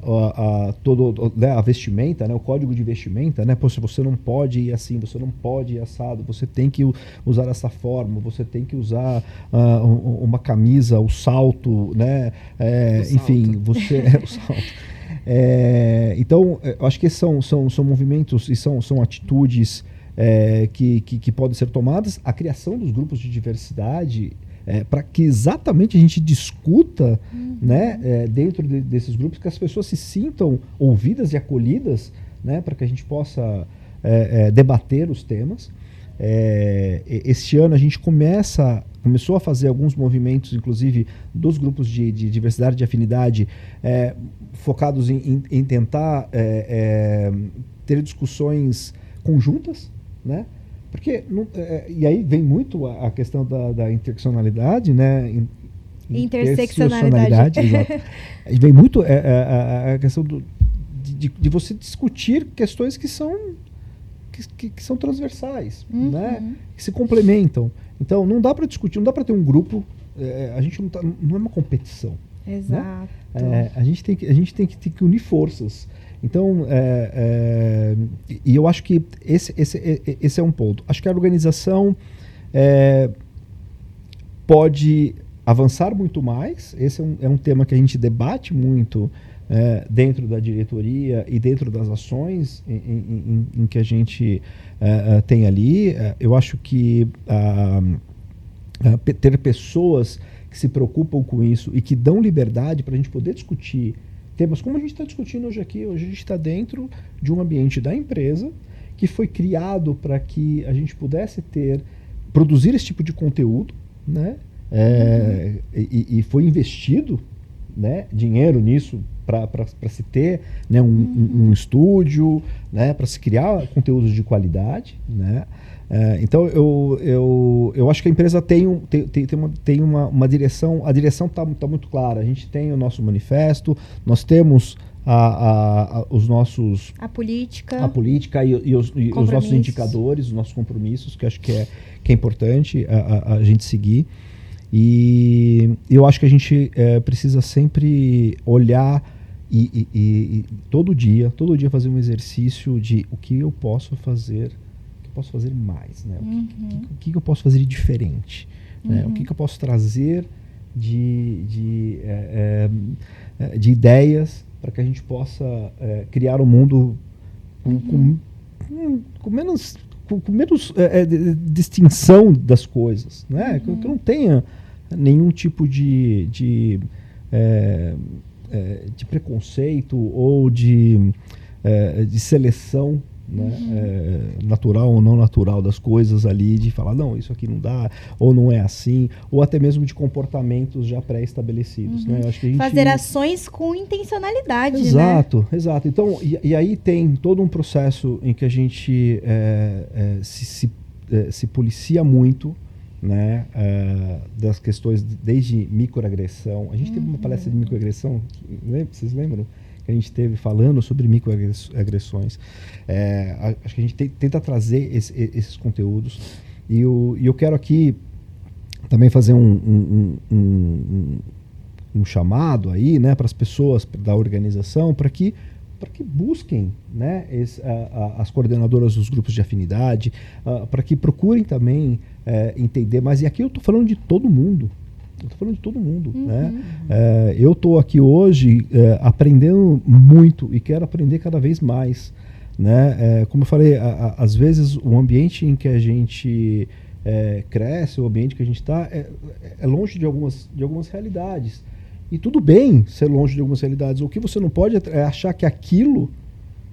A vestimenta, né? O código de vestimenta, né? Poxa, você não pode ir assim, você não pode ir assado, você tem que usar essa forma, você tem que usar uma camisa, o salto, né? Enfim, você o salto. Então, eu acho que são movimentos e são atitudes que podem ser tomadas. A criação dos grupos de diversidade, para que exatamente a gente discuta, né, dentro desses grupos, que as pessoas se sintam ouvidas e acolhidas, né, para que a gente possa debater os temas. Este ano a gente começou a fazer alguns movimentos, inclusive dos grupos de diversidade e afinidade, focados em tentar ter discussões conjuntas, né? Porque e aí vem muito a questão da interseccionalidade, né? Interseccionalidade. Exato. Vem muito a questão de você discutir questões que são transversais, né? Que se complementam. Então, não dá para discutir, não dá para ter um grupo. A gente não é uma competição. Exato. Né? A gente tem que unir forças. Então, e eu acho que esse é um ponto. Acho que a organização pode avançar muito mais. Esse é um tema que a gente debate muito dentro da diretoria e dentro das ações em que a gente tem ali. Eu acho que ter pessoas que se preocupam com isso e que dão liberdade para a gente poder discutir temas como a gente está discutindo hoje aqui. Hoje a gente está dentro de um ambiente da empresa que foi criado para que a gente pudesse produzir esse tipo de conteúdo, né? E foi investido, né, dinheiro nisso para se ter, né, um estúdio, né, para se criar conteúdos de qualidade, né? Então eu acho que a empresa tem uma direção. A direção está muito clara. A gente tem o nosso manifesto, nós temos os nossos a política e os nossos indicadores, os nossos compromissos, que acho que é importante a gente seguir. E eu acho que a gente precisa sempre olhar e todo dia fazer um exercício de o que eu posso fazer. Posso fazer mais, né? O que eu posso fazer de diferente, né? O que eu posso trazer de ideias para que a gente possa criar um mundo com menos distinção das coisas, né? Que não tenha nenhum tipo de preconceito ou de seleção, né, natural ou não natural das coisas ali, de falar, não, isso aqui não dá, ou não é assim, ou até mesmo de comportamentos já pré-estabelecidos. Né? Eu acho que a gente... Fazer ações com intencionalidade, exato, né? Exato. Então, e aí tem todo um processo em que a gente se policia muito, né, das questões desde microagressão. A gente teve uma palestra de microagressão, vocês lembram? Que a gente teve falando sobre microagressões. Acho que a gente tenta trazer esses conteúdos. E eu quero aqui também fazer um chamado aí, né, para as pessoas da organização, para que busquem, né, as coordenadoras dos grupos de afinidade, para que procurem também entender mais. E aqui eu estou falando de todo mundo. Né? Eu estou aqui hoje aprendendo muito e quero aprender cada vez mais. Né? Como eu falei, às vezes o ambiente em que a gente cresce, o ambiente que a gente está, é longe de algumas realidades. E tudo bem ser longe de algumas realidades. O que você não pode é achar que aquilo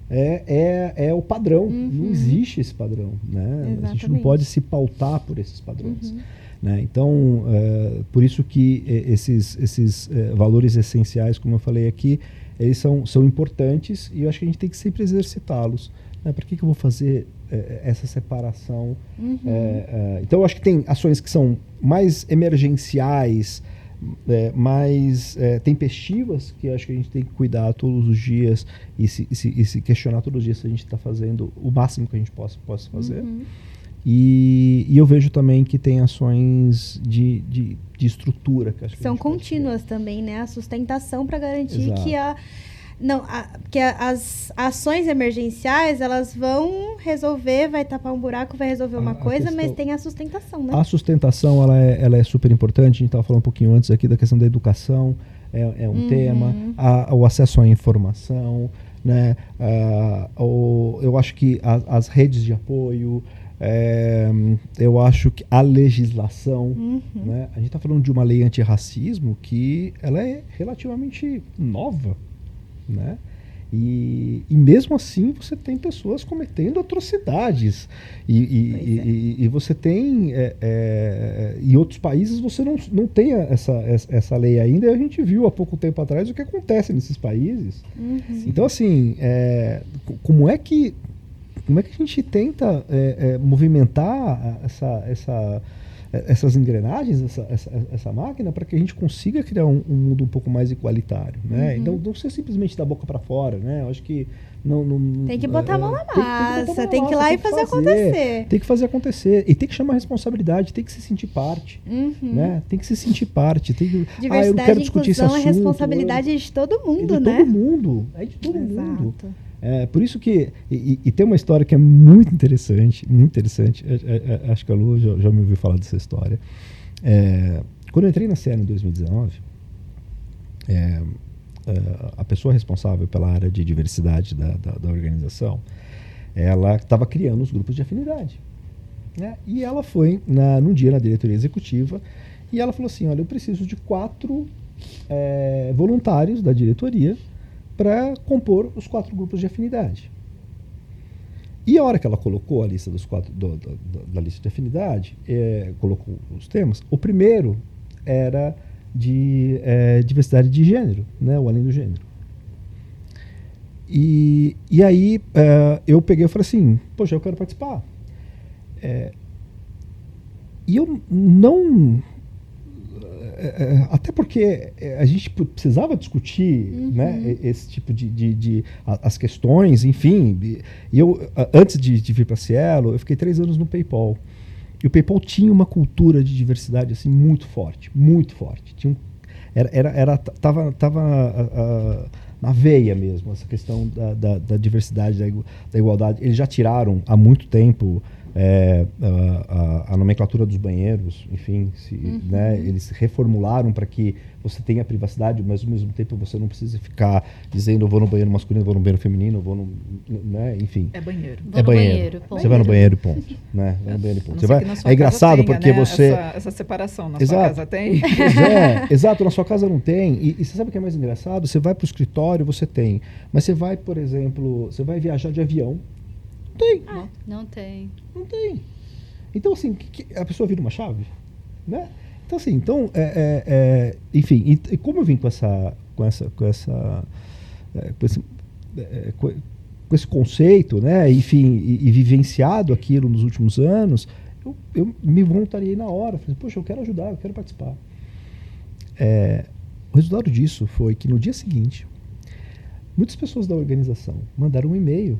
é o padrão. Não existe esse padrão. Né? A gente não pode se pautar por esses padrões. Né? Então, por isso que esses valores essenciais, como eu falei aqui, eles são importantes e eu acho que a gente tem que sempre exercitá-los. Né? Por que eu vou fazer essa separação? Então, eu acho que tem ações que são mais emergenciais, mais tempestivas, que eu acho que a gente tem que cuidar todos os dias e se questionar todos os dias se a gente está fazendo o máximo que a gente possa fazer. E eu vejo também que tem ações de estrutura. Que acho que São contínuas também, né? A sustentação para garantir Exato. que as ações emergenciais, elas vão resolver, vai tapar um buraco, vai resolver uma coisa, questão, mas tem a sustentação, né? A sustentação, ela é super importante. A gente estava falando um pouquinho antes aqui da questão da educação, é um tema. O acesso à informação, né? Eu acho que as redes de apoio, eu acho que a legislação, né? A gente está falando de uma lei antirracismo que ela é relativamente nova, né? E mesmo assim você tem pessoas cometendo atrocidades e você tem em outros países você não tem essa lei ainda, e a gente viu há pouco tempo atrás o que acontece nesses países. Então assim, como é que a gente tenta movimentar essas engrenagens, essa máquina, para que a gente consiga criar um mundo um pouco mais igualitário, né? Então, não ser simplesmente da boca para fora, né? Eu acho que não tem que botar a mão na massa, tem que ir lá e fazer acontecer. Tem que fazer acontecer e tem que chamar a responsabilidade, tem que se sentir parte, né? Tem que se sentir parte. Diversidade eu não quero discutir esse assunto. É responsabilidade de todo mundo, né? De todo mundo, de todo Exato. mundo. Por isso que... E tem uma história que é muito interessante, muito interessante. Acho que a Lu já me ouviu falar dessa história. Quando eu entrei na CL em 2019, a pessoa responsável pela área de diversidade da organização, ela estava criando os grupos de afinidade, né? E ela foi, num dia na diretoria executiva, e ela falou assim, olha, eu preciso de 4 voluntários da diretoria para compor os 4 grupos de afinidade. E a hora que ela colocou a lista dos 4 da lista de afinidade, colocou os temas, o primeiro era de diversidade de gênero, né, o além do gênero. E aí eu peguei e falei assim, poxa, eu quero participar. E eu não... até porque a gente precisava discutir, né, esse tipo as questões, enfim. E eu, antes de vir para a Cielo, eu fiquei 3 anos no PayPal. E o PayPal tinha uma cultura de diversidade assim, muito forte, muito forte. Tava na veia mesmo, essa questão da diversidade, da igualdade. Eles já tiraram há muito tempo a nomenclatura dos banheiros, enfim, né, eles reformularam para que você tenha privacidade, mas ao mesmo tempo você não precisa ficar dizendo eu vou no banheiro masculino, eu vou no banheiro feminino, eu vou no, né, enfim. É banheiro. É banheiro. Você vai no banheiro e ponto. Né? Vai no banheiro e ponto. Você vai, é engraçado tenha, porque, né, você... Essa separação na exato. Sua casa tem? Exato, na sua casa não tem. E você sabe o que é mais engraçado? Você vai para o escritório, você tem. Mas você vai, por exemplo, você vai viajar de avião, tem. Não tem. Não tem. Então, assim, a pessoa vira uma chave, né? Então, assim, enfim, e como eu vim com esse conceito, né? Enfim, e vivenciado aquilo nos últimos anos, eu me voluntariei na hora. Falei, poxa, eu quero ajudar, eu quero participar. O resultado disso foi que no dia seguinte, muitas pessoas da organização mandaram um e-mail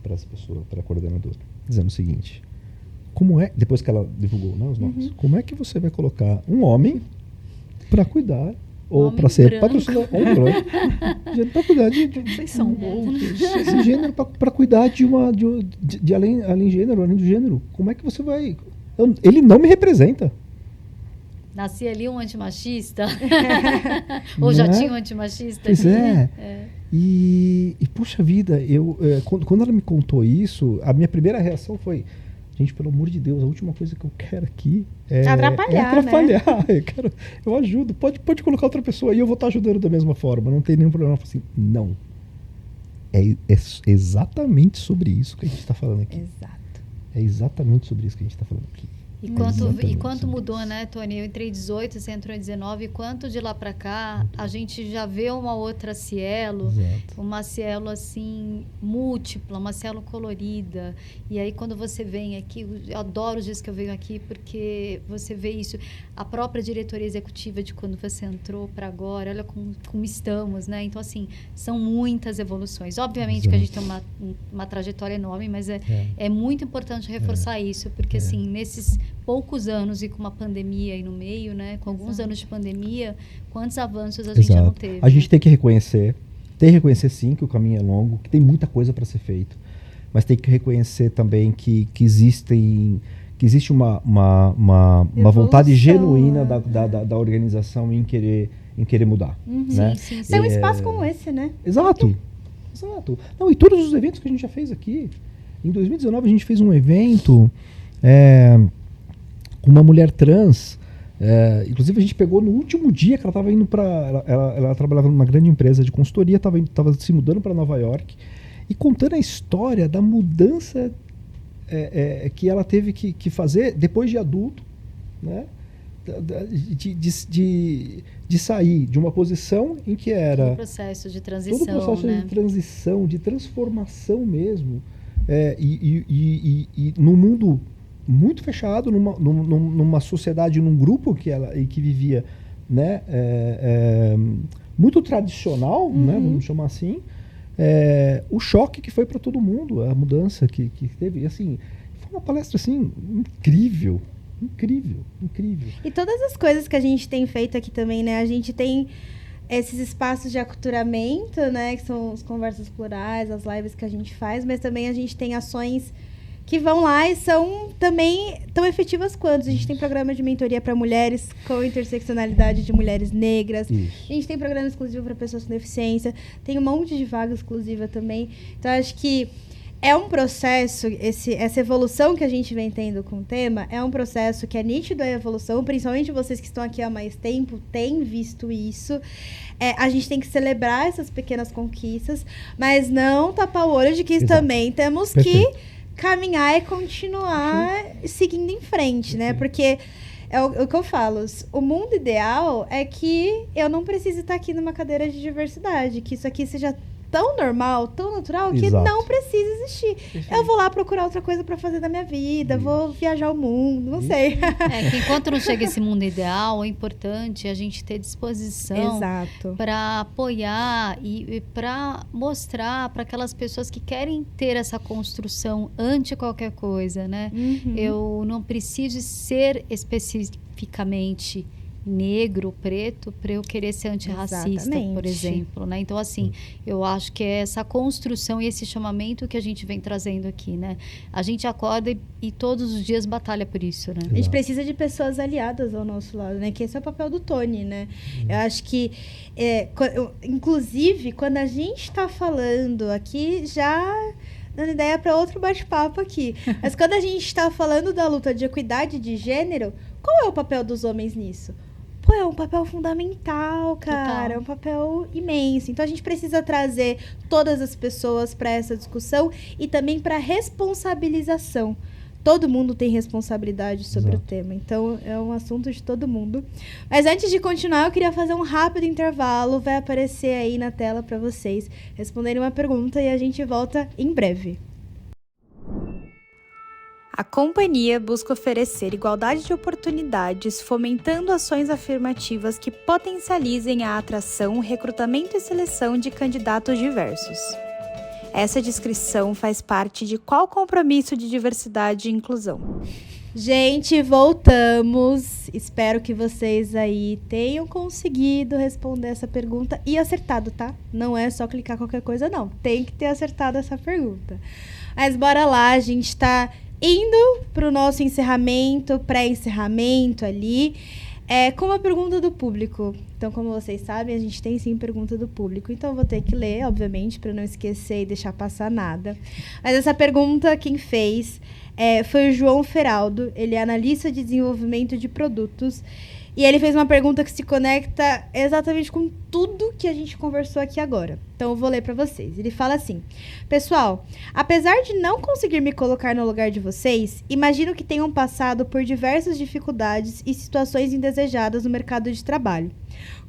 para essa pessoa, para a coordenadora, dizendo o seguinte: depois que ela divulgou, né, os nomes, como é que você vai colocar um homem para cuidar ou para ser patrocinador, para cuidar vocês são loucos, esse gênero, para cuidar de além gênero, além do gênero? Como é que você vai? Ele não me representa. Nasci ali um antimachista? Ou já tinha um antimachista? Pois E puxa vida, quando ela me contou isso, a minha primeira reação foi: gente, pelo amor de Deus, a última coisa que eu quero aqui é atrapalhar. Né? Eu ajudo, pode colocar outra pessoa e eu vou estar ajudando da mesma forma, não tem nenhum problema. Eu falei assim, não. É exatamente sobre isso que a gente está falando aqui. Exato. É exatamente sobre isso que a gente está falando aqui. E quanto mudou, né, Tony? Eu entrei em 18, você entrou em 19, e quanto de lá para cá a gente já vê uma outra Cielo, uma Cielo assim, múltipla, uma Cielo colorida. E aí quando você vem aqui, eu adoro os dias que eu venho aqui, porque você vê isso. A própria diretoria executiva de quando você entrou para agora, olha como estamos, né? Então, assim, são muitas evoluções. Obviamente que a gente tem uma trajetória enorme, mas é muito importante reforçar isso, porque, assim, nesses poucos anos e com uma pandemia aí no meio, né? Com alguns anos de pandemia, quantos avanços a gente já não teve? A gente tem que reconhecer sim que o caminho é longo, que tem muita coisa para ser feito, mas tem que reconhecer também que existe uma vontade genuína da organização em querer mudar. Né? Sim. Tem um espaço como esse, né? Exato. Não, e todos os eventos que a gente já fez aqui. Em 2019 a gente fez um evento com uma mulher trans. Inclusive a gente pegou no último dia que ela estava indo para... Ela trabalhava numa grande empresa de consultoria, estava se mudando para Nova York, e contando a história da mudança que ela teve que fazer depois de adulto, né? De sair de uma posição em que era... Todo o processo de transição, todo o processo, né? De transição, de transformação mesmo. E num mundo muito fechado, numa sociedade, num grupo que vivia, né, muito tradicional, né, vamos chamar assim, o choque que foi para todo mundo, a mudança que teve, assim, foi uma palestra assim incrível. E todas as coisas que a gente tem feito aqui também, né, a gente tem esses espaços de aculturamento, né, que são as conversas plurais, as lives que a gente faz, mas também a gente tem ações que vão lá e são também tão efetivas quanto. A gente tem programa de mentoria para mulheres com interseccionalidade de mulheres negras. Isso. A gente tem programa exclusivo para pessoas com deficiência. Tem um monte de vaga exclusiva também. Então, acho que é um processo, essa evolução que a gente vem tendo com o tema, é um processo que é nítido a evolução, principalmente vocês que estão aqui há mais tempo, têm visto isso. A gente tem que celebrar essas pequenas conquistas, mas não tapar o olho de que também temos que caminhar e continuar seguindo em frente, né? Porque é o que eu falo, o mundo ideal é que eu não precise estar aqui numa cadeira de diversidade, que isso aqui seja tão normal, tão natural, que não precisa existir. Perfeito. Eu vou lá procurar outra coisa para fazer da minha vida, vou viajar o mundo, não sei. Que enquanto não chega esse mundo ideal, é importante a gente ter disposição para apoiar e para mostrar para aquelas pessoas que querem ter essa construção ante qualquer coisa, né? Eu não preciso ser especificamente negro, preto, para eu querer ser antirracista, por exemplo, né? Então, assim, eu acho que é essa construção e esse chamamento que a gente vem trazendo aqui, né? A gente acorda e todos os dias batalha por isso, né? A gente precisa de pessoas aliadas ao nosso lado, né? Que esse é o papel do Tony, né? Eu acho que, inclusive, quando a gente está falando aqui, já dando ideia para outro bate-papo aqui. Mas quando a gente está falando da luta de equidade de gênero, qual é o papel dos homens nisso? É um papel fundamental, cara. Total. É um papel imenso. Então, a gente precisa trazer todas as pessoas para essa discussão e também para responsabilização. Todo mundo tem responsabilidade sobre o tema. Então, é um assunto de todo mundo. Mas antes de continuar, eu queria fazer um rápido intervalo. Vai aparecer aí na tela para vocês responderem uma pergunta e a gente volta em breve. A companhia busca oferecer igualdade de oportunidades, fomentando ações afirmativas que potencializem a atração, recrutamento e seleção de candidatos diversos. Essa descrição faz parte de qual compromisso de diversidade e inclusão? Gente, voltamos. Espero que vocês aí tenham conseguido responder essa pergunta e acertado, tá? Não é só clicar qualquer coisa, não. Tem que ter acertado essa pergunta. Mas bora lá, a gente tá indo para o nosso encerramento, pré-encerramento ali, com uma pergunta do público. Então, como vocês sabem, a gente tem sim pergunta do público. Então, eu vou ter que ler, obviamente, para não esquecer e deixar passar nada. Mas essa pergunta, quem fez foi o João Feraldo. Ele é analista de desenvolvimento de produtos. E ele fez uma pergunta que se conecta exatamente com tudo que a gente conversou aqui agora. Então eu vou ler para vocês. Ele fala assim: pessoal, apesar de não conseguir me colocar no lugar de vocês, imagino que tenham passado por diversas dificuldades e situações indesejadas no mercado de trabalho.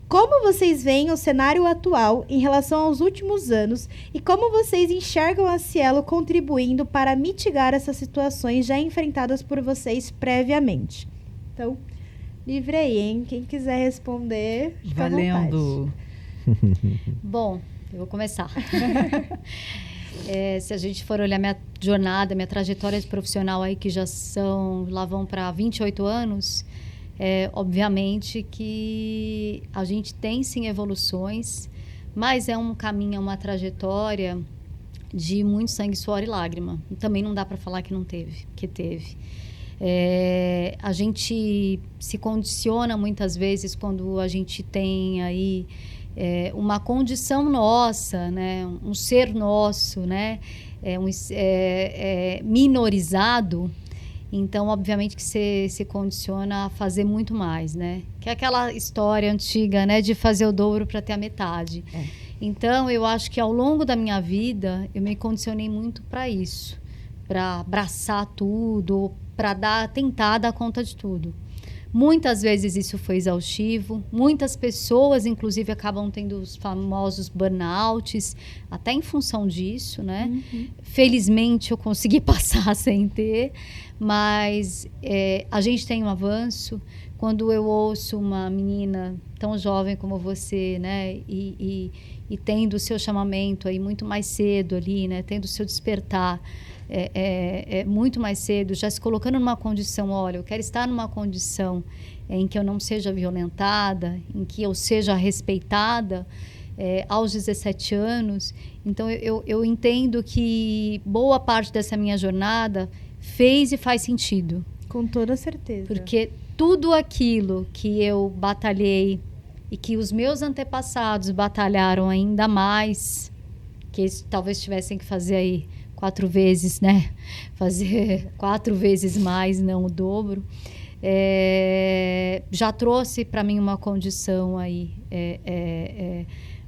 Como vocês veem o cenário atual em relação aos últimos anos e como vocês enxergam a Cielo contribuindo para mitigar essas situações já enfrentadas por vocês previamente? Então, livre aí, hein? Quem quiser responder, fica Valendo. à vontade. Bom, eu vou começar. Se a gente for olhar minha jornada, minha trajetória profissional aí, que lá vão para 28 anos... obviamente que a gente tem sim evoluções, mas é um caminho, é uma trajetória de muito sangue, suor e lágrima. Também não dá para falar que não teve, que teve. A gente se condiciona muitas vezes quando a gente tem aí uma condição nossa, né? Um ser nosso, né? Minorizado. Então, obviamente que você se condiciona a fazer muito mais, né? Que é aquela história antiga, né? De fazer o dobro para ter a metade. Então, eu acho que ao longo da minha vida, eu me condicionei muito para isso. Para abraçar tudo, para tentar dar conta de tudo. Muitas vezes isso foi exaustivo. Muitas pessoas, inclusive, acabam tendo os famosos burnouts, até em função disso, né? Uhum. Felizmente, eu consegui passar sem ter. Mas a gente tem um avanço. Quando eu ouço uma menina tão jovem como você, né, e tendo o seu chamamento aí muito mais cedo ali, né, tendo o seu despertar muito mais cedo, já se colocando numa condição, olha, eu quero estar numa condição em que eu não seja violentada, em que eu seja respeitada, aos 17 anos. Então, eu entendo que boa parte dessa minha jornada fez e faz sentido. Com toda certeza. Porque tudo aquilo que eu batalhei e que os meus antepassados batalharam ainda mais, que eles talvez tivessem que fazer aí 4 vezes, né? Fazer 4 vezes mais, não o dobro. Já trouxe para mim uma condição aí,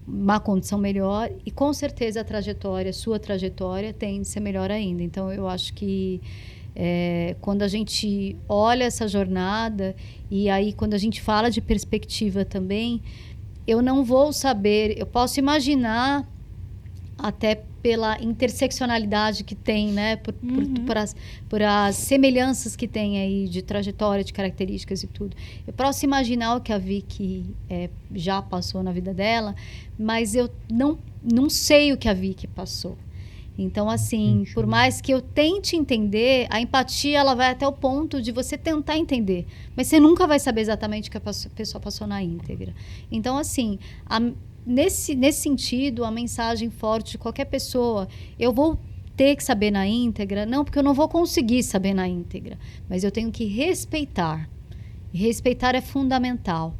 uma condição melhor, e com certeza a sua trajetória tem de ser melhor ainda. Então, eu acho que quando a gente olha essa jornada, e aí quando a gente fala de perspectiva também, eu não vou saber, eu posso imaginar, até pela interseccionalidade que tem, né? Por as semelhanças que tem aí de trajetória, de características e tudo. Eu posso imaginar o que a Vicky já passou na vida dela, mas eu não sei o que a Vicky passou. Então, assim, por mais que eu tente entender, a empatia ela vai até o ponto de você tentar entender, mas você nunca vai saber exatamente o que a pessoa passou na íntegra. Então, assim, nesse sentido, a mensagem forte de qualquer pessoa, eu vou ter que saber na íntegra, não, porque eu não vou conseguir saber na íntegra, mas eu tenho que respeitar. E respeitar é fundamental.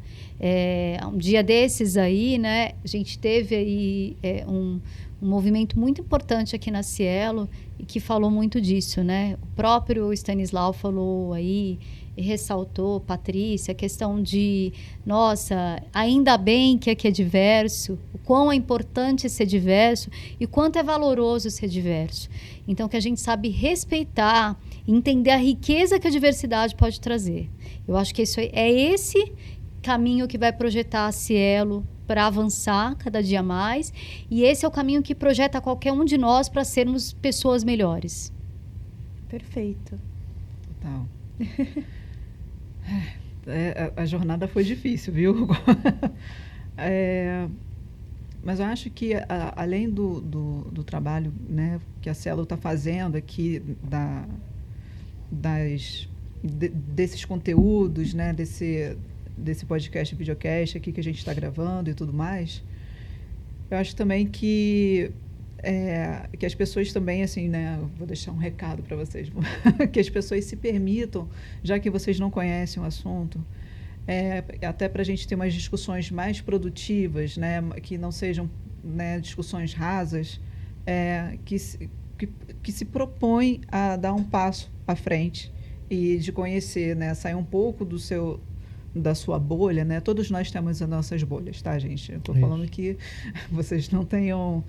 Um dia desses aí, né, a gente teve aí um movimento muito importante aqui na Cielo e que falou muito disso, né? O próprio Stanislau falou aí e ressaltou, Patrícia, a questão de, nossa, ainda bem que aqui é diverso, o quão é importante ser diverso e o quanto é valoroso ser diverso. Então, que a gente sabe respeitar, entender a riqueza que a diversidade pode trazer. Eu acho que esse caminho que vai projetar a Cielo para avançar cada dia mais, e esse é o caminho que projeta qualquer um de nós para sermos pessoas melhores. Perfeito. Total. A jornada foi difícil, viu? Mas eu acho que, além do trabalho, né, que a Cielo está fazendo aqui, desses conteúdos, né, desse podcast e videocast aqui que a gente está gravando e tudo mais, eu acho também que as pessoas também, assim, né, vou deixar um recado para vocês, que as pessoas se permitam, já que vocês não conhecem o assunto, até para a gente ter umas discussões mais produtivas, né, que não sejam, né, discussões rasas, que se propõem a dar um passo à frente e de conhecer, né, sair um pouco do seu da sua bolha, né? Todos nós temos as nossas bolhas, tá, gente? Eu estou falando que vocês não tenham,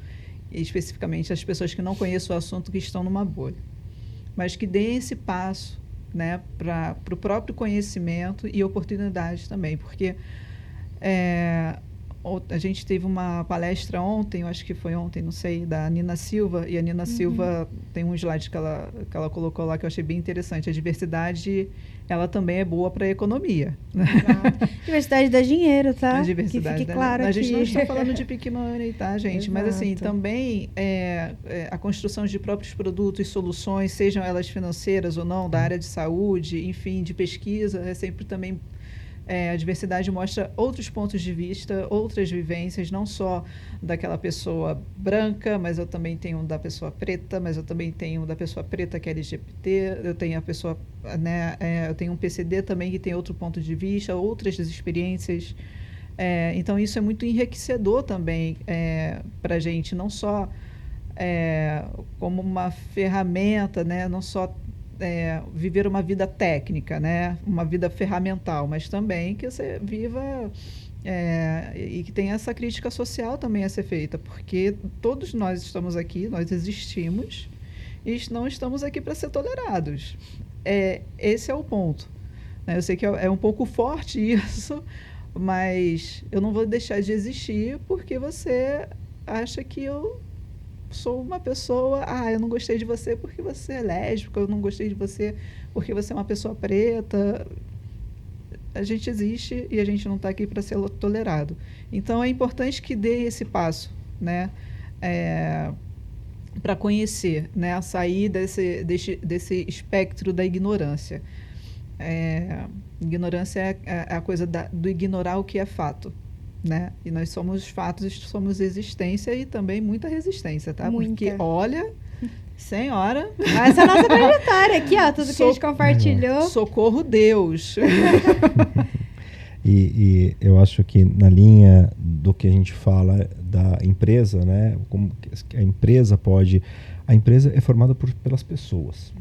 especificamente as pessoas que não conhecem o assunto, que estão numa bolha, mas que deem esse passo, né, para o próprio conhecimento e oportunidade também, porque a gente teve uma palestra ontem, eu acho que foi ontem, não sei, da Nina Silva, e a Nina Silva tem um slide que ela colocou lá que eu achei bem interessante. A diversidade, ela também é boa para a economia. Diversidade dá dinheiro, tá? A diversidade, que fique claro a aqui. gente não está falando de Pick Money, tá, gente? Exato. Mas, assim, também a construção de próprios produtos e soluções, sejam elas financeiras ou não, da área de saúde, enfim, de pesquisa, é sempre também... a diversidade mostra outros pontos de vista, outras vivências, não só daquela pessoa branca, mas eu também tenho da pessoa preta, mas eu também tenho da pessoa preta que é LGBT, eu tenho a pessoa, né, eu tenho um PCD também que tem outro ponto de vista, outras experiências. Então, isso é muito enriquecedor também para a gente, não só como uma ferramenta, né, não só viver uma vida técnica, né? Uma vida ferramental, mas também que você viva e que tenha essa crítica social também a ser feita, porque todos nós estamos aqui, nós existimos e não estamos aqui para ser tolerados. Esse é o ponto, né? Eu sei que é um pouco forte isso, mas eu não vou deixar de existir porque você acha que eu sou uma pessoa, eu não gostei de você porque você é lésbica, eu não gostei de você porque você é uma pessoa preta. A gente existe e a gente não está aqui para ser tolerado. Então, é importante que dê esse passo, né, para conhecer, né, sair desse espectro da ignorância. Ignorância é a coisa do ignorar o que é fato. Né? E nós somos fatos, somos existência e também muita resistência, tá? Muita. Porque, olha, senhora... Essa é a nossa trajetória aqui, ó, tudo que a gente compartilhou. Socorro, Deus! E eu acho que na linha do que a gente fala da empresa, né? Como a empresa pode... A empresa é formada pelas pessoas.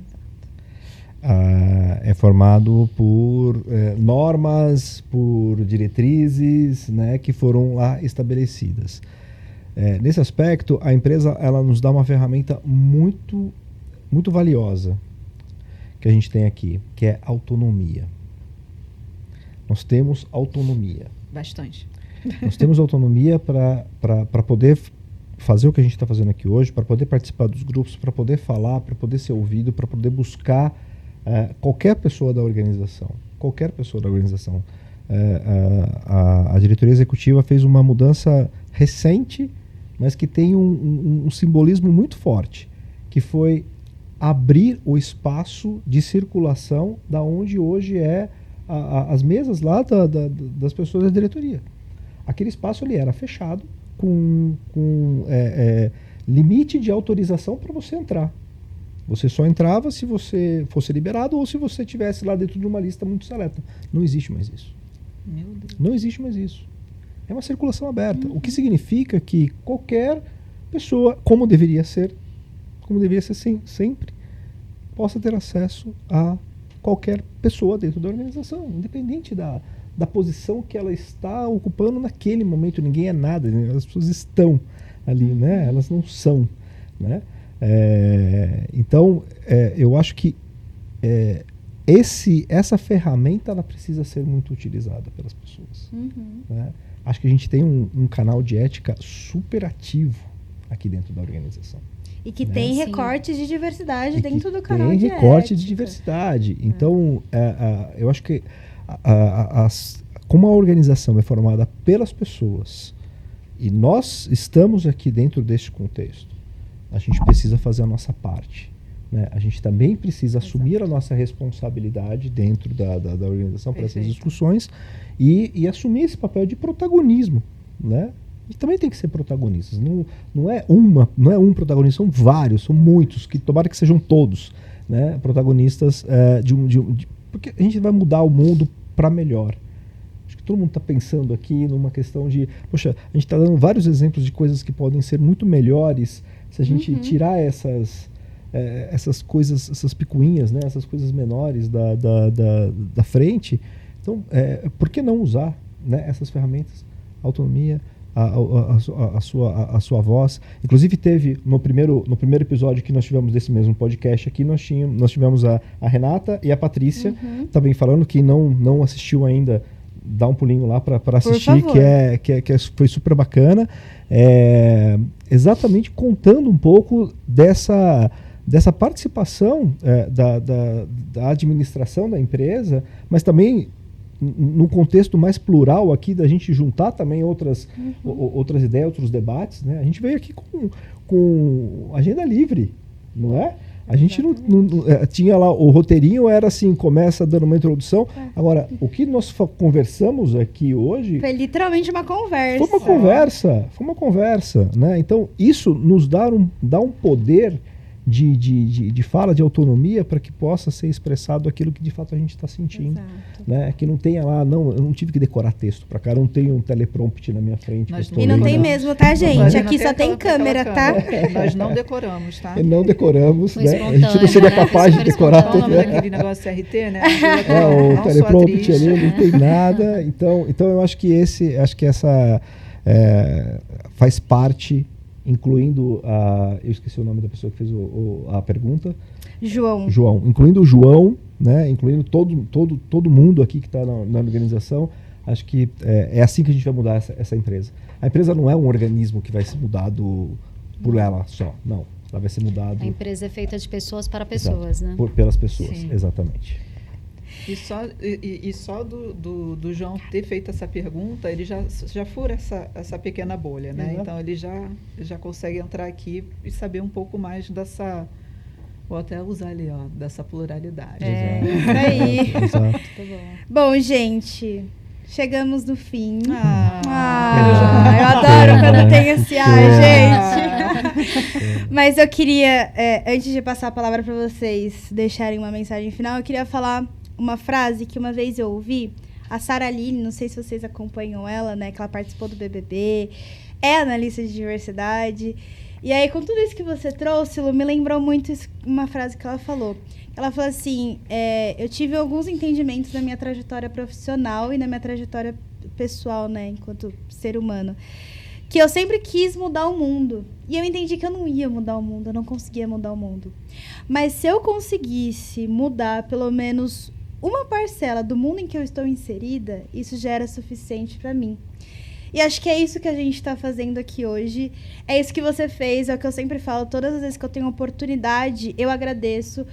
É formado por normas, por diretrizes, né, que foram lá estabelecidas. Nesse aspecto, a empresa ela nos dá uma ferramenta muito, muito valiosa que a gente tem aqui, que é autonomia. Nós temos autonomia. Bastante. Nós temos autonomia para poder fazer o que a gente está fazendo aqui hoje, para poder participar dos grupos, para poder falar, para poder ser ouvido, para poder buscar qualquer pessoa da organização. Qualquer pessoa da organização. A diretoria executiva fez uma mudança recente, mas que tem um simbolismo muito forte, que foi abrir o espaço de circulação da onde hoje as mesas lá das pessoas da diretoria. Aquele espaço ele era fechado, com limite de autorização para você entrar. Você só entrava se você fosse liberado ou se você estivesse lá dentro de uma lista muito seleta. Não existe mais isso. Meu Deus. Não existe mais isso. É uma circulação aberta. O que significa que qualquer pessoa, como deveria ser sempre, possa ter acesso a qualquer pessoa dentro da organização, independente da posição que ela está ocupando naquele momento. Ninguém é nada, as pessoas estão ali, né? Elas não são, né? Então, eu acho que essa ferramenta ela precisa ser muito utilizada pelas pessoas. Né? Acho que a gente tem um canal de ética super ativo aqui dentro da organização. E que tem Sim. recortes de diversidade dentro do canal tem de recorte ética. de diversidade. Então, eu acho que como a organização é formada pelas pessoas e nós estamos aqui dentro deste contexto, a gente precisa fazer a nossa parte. Né? A gente também precisa assumir a nossa responsabilidade dentro da organização para essas discussões e assumir esse papel de protagonismo. Né? A gente também tem que ser protagonistas. Não é um protagonista, são vários, são muitos, que tomara que sejam todos, né? Protagonistas porque a gente vai mudar o mundo para melhor. Acho que todo mundo está pensando aqui numa questão de, poxa, a gente está dando vários exemplos de coisas que podem ser muito melhores se a gente tirar essas coisas, essas picuinhas, né? Essas coisas menores da frente. Então, por que não usar, né, essas ferramentas? Autonomia, a sua voz. Inclusive teve no primeiro episódio que nós tivemos desse mesmo podcast aqui, nós tivemos a Renata e a Patrícia também falando. Que não assistiu ainda, dá um pulinho lá para assistir, foi super bacana. Exatamente contando um pouco dessa participação da administração da empresa, mas também num contexto mais plural aqui, da gente juntar também outras ideias, outros debates, né? A gente veio aqui com agenda livre, não é? A gente não tinha lá, o roteirinho era assim, começa dando uma introdução. Agora, o que nós conversamos aqui hoje... Foi literalmente uma conversa. Foi uma conversa, né? Então, isso nos dá um poder de fala, de autonomia, para que possa ser expressado aquilo que de fato a gente está sentindo. Né? Que não tenha lá, eu não tive que decorar texto para cá, não tenho um teleprompter na minha frente. E não tem mesmo, tá, gente? Aqui só tem câmera, tá? Nós não decoramos, tá? Não decoramos, né? A gente não seria capaz de decorar. Qual o nome daquele negócio CRT, né? O teleprompter ali não tem nada. Então eu acho que essa faz parte, incluindo eu esqueci o nome da pessoa que fez a pergunta. João. Incluindo o João, né? Incluindo todo mundo aqui que está na organização. Acho que é assim que a gente vai mudar essa empresa. A empresa não é um organismo que vai ser mudado por ela só, não. Ela vai ser mudada... A empresa é feita de pessoas para pessoas, né? Pelas pessoas, Sim. Exatamente. E só do João ter feito essa pergunta, ele já fura essa pequena bolha, né? Exato. Então, ele já consegue entrar aqui e saber um pouco mais dessa... Vou até usar ali, dessa pluralidade. Isso aí. Exato. Bom, gente, chegamos no fim. Eu adoro quando tem esse gente. Mas eu queria, antes de passar a palavra para vocês deixarem uma mensagem final, eu queria falar uma frase que uma vez eu ouvi. A Sara Aline, não sei se vocês acompanham ela, né? Que ela participou do BBB, é analista de diversidade. E aí, com tudo isso que você trouxe, Lu, me lembrou muito uma frase que ela falou. Ela falou assim, eu tive alguns entendimentos na minha trajetória profissional e na minha trajetória pessoal, né, enquanto ser humano, que eu sempre quis mudar o mundo. E eu entendi que eu não ia mudar o mundo, eu não conseguia mudar o mundo. Mas se eu conseguisse mudar pelo menos uma parcela do mundo em que eu estou inserida, isso já era suficiente para mim. E acho que é isso que a gente está fazendo aqui hoje. É isso que você fez, é o que eu sempre falo. Todas as vezes que eu tenho oportunidade, eu agradeço.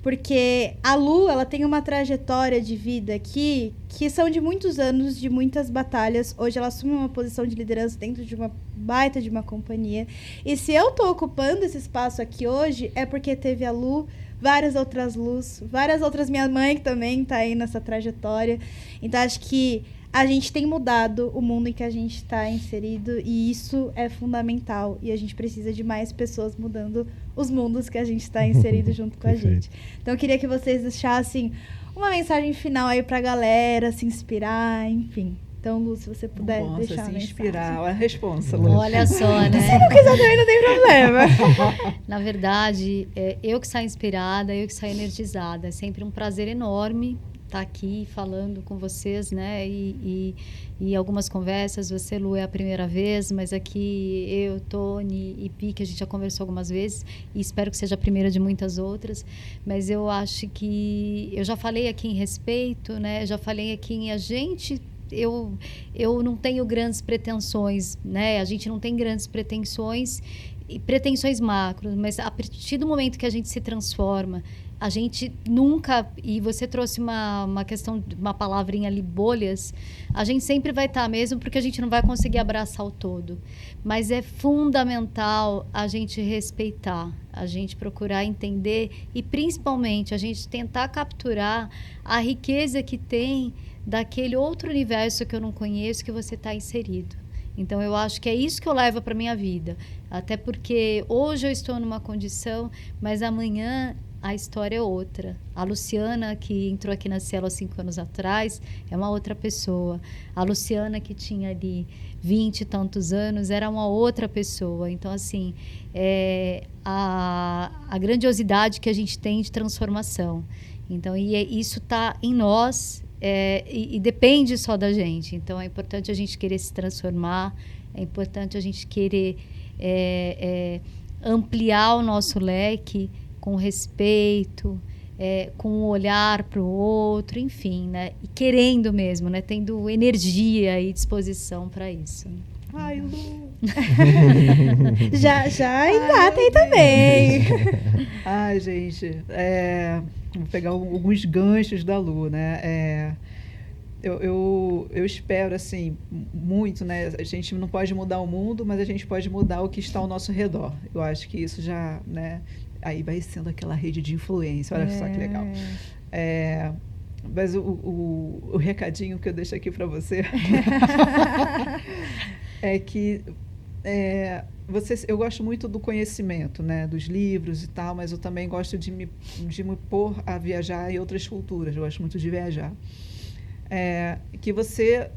Porque a Lu, ela tem uma trajetória de vida aqui que são de muitos anos, de muitas batalhas. Hoje ela assume uma posição de liderança dentro de uma baita de uma companhia. E se eu estou ocupando esse espaço aqui hoje, é porque teve a Lu, várias outras Lus, várias outras, minha mãe que também está aí nessa trajetória. Então acho que a gente tem mudado o mundo em que a gente está inserido e isso é fundamental. E a gente precisa de mais pessoas mudando os mundos que a gente está inserido junto com a gente. Então, eu queria que vocês deixassem uma mensagem final aí para a galera, se inspirar, enfim. Então, Lu, se você puder deixar se uma inspirar, mensagem. olha a responsa, Lu. Olha só, né? Se não quiser também, não tem problema. Na verdade, eu que saio inspirada, eu que saio energizada. É sempre um prazer enorme estar aqui falando com vocês, né? E algumas conversas, você, Lu, é a primeira vez, mas aqui eu, Tony e Pi, que a gente já conversou algumas vezes, e espero que seja a primeira de muitas outras, mas eu acho que eu já falei aqui em respeito, né? Já falei aqui em eu não tenho grandes pretensões, né? A gente não tem grandes pretensões e pretensões macros, mas a partir do momento que a gente se transforma, a gente nunca, e você trouxe uma questão, uma palavrinha ali, bolhas, a gente sempre vai estar mesmo, porque a gente não vai conseguir abraçar o todo. Mas é fundamental a gente respeitar, a gente procurar entender e, principalmente, a gente tentar capturar a riqueza que tem daquele outro universo que eu não conheço, que você está inserido. Então, eu acho que é isso que eu levo para a minha vida. Até porque hoje eu estou numa condição, mas amanhã a história é outra. A Luciana, que entrou aqui na Cielo há 5 anos atrás, é uma outra pessoa. A Luciana, que tinha ali 20 e tantos anos, era uma outra pessoa. Então, assim, a grandiosidade que a gente tem de transformação. Então, isso está em nós, e depende só da gente. Então, é importante a gente querer se transformar, é importante a gente querer ampliar o nosso leque com respeito, com um olhar para o outro, enfim, né? E querendo mesmo, né? Tendo energia e disposição para isso. Ai, Lu! já engatem também. Ai, gente, vou pegar alguns ganchos da Lu, né? Eu espero, assim, muito, né? A gente não pode mudar o mundo, mas a gente pode mudar o que está ao nosso redor. Eu acho que isso já, né? Aí vai sendo aquela rede de influência, olha só que legal. Mas o recadinho que eu deixo aqui para você é que eu gosto muito do conhecimento, né, dos livros e tal, mas eu também gosto de me pôr a viajar em outras culturas. Eu gosto muito de viajar. Que você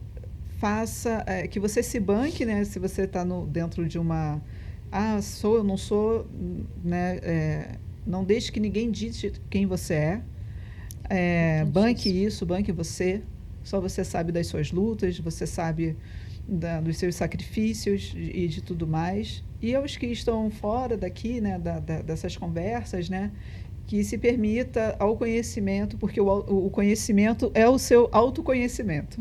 faça, que você se banque, né, se você está dentro de uma... sou, eu não sou, né, não deixe que ninguém dite quem você é. Banque isso, banque você. Só você sabe das suas lutas, você sabe dos seus sacrifícios e de tudo mais. E aos que estão fora daqui, né, dessas conversas, né, que se permita ao conhecimento, porque o conhecimento é o seu autoconhecimento.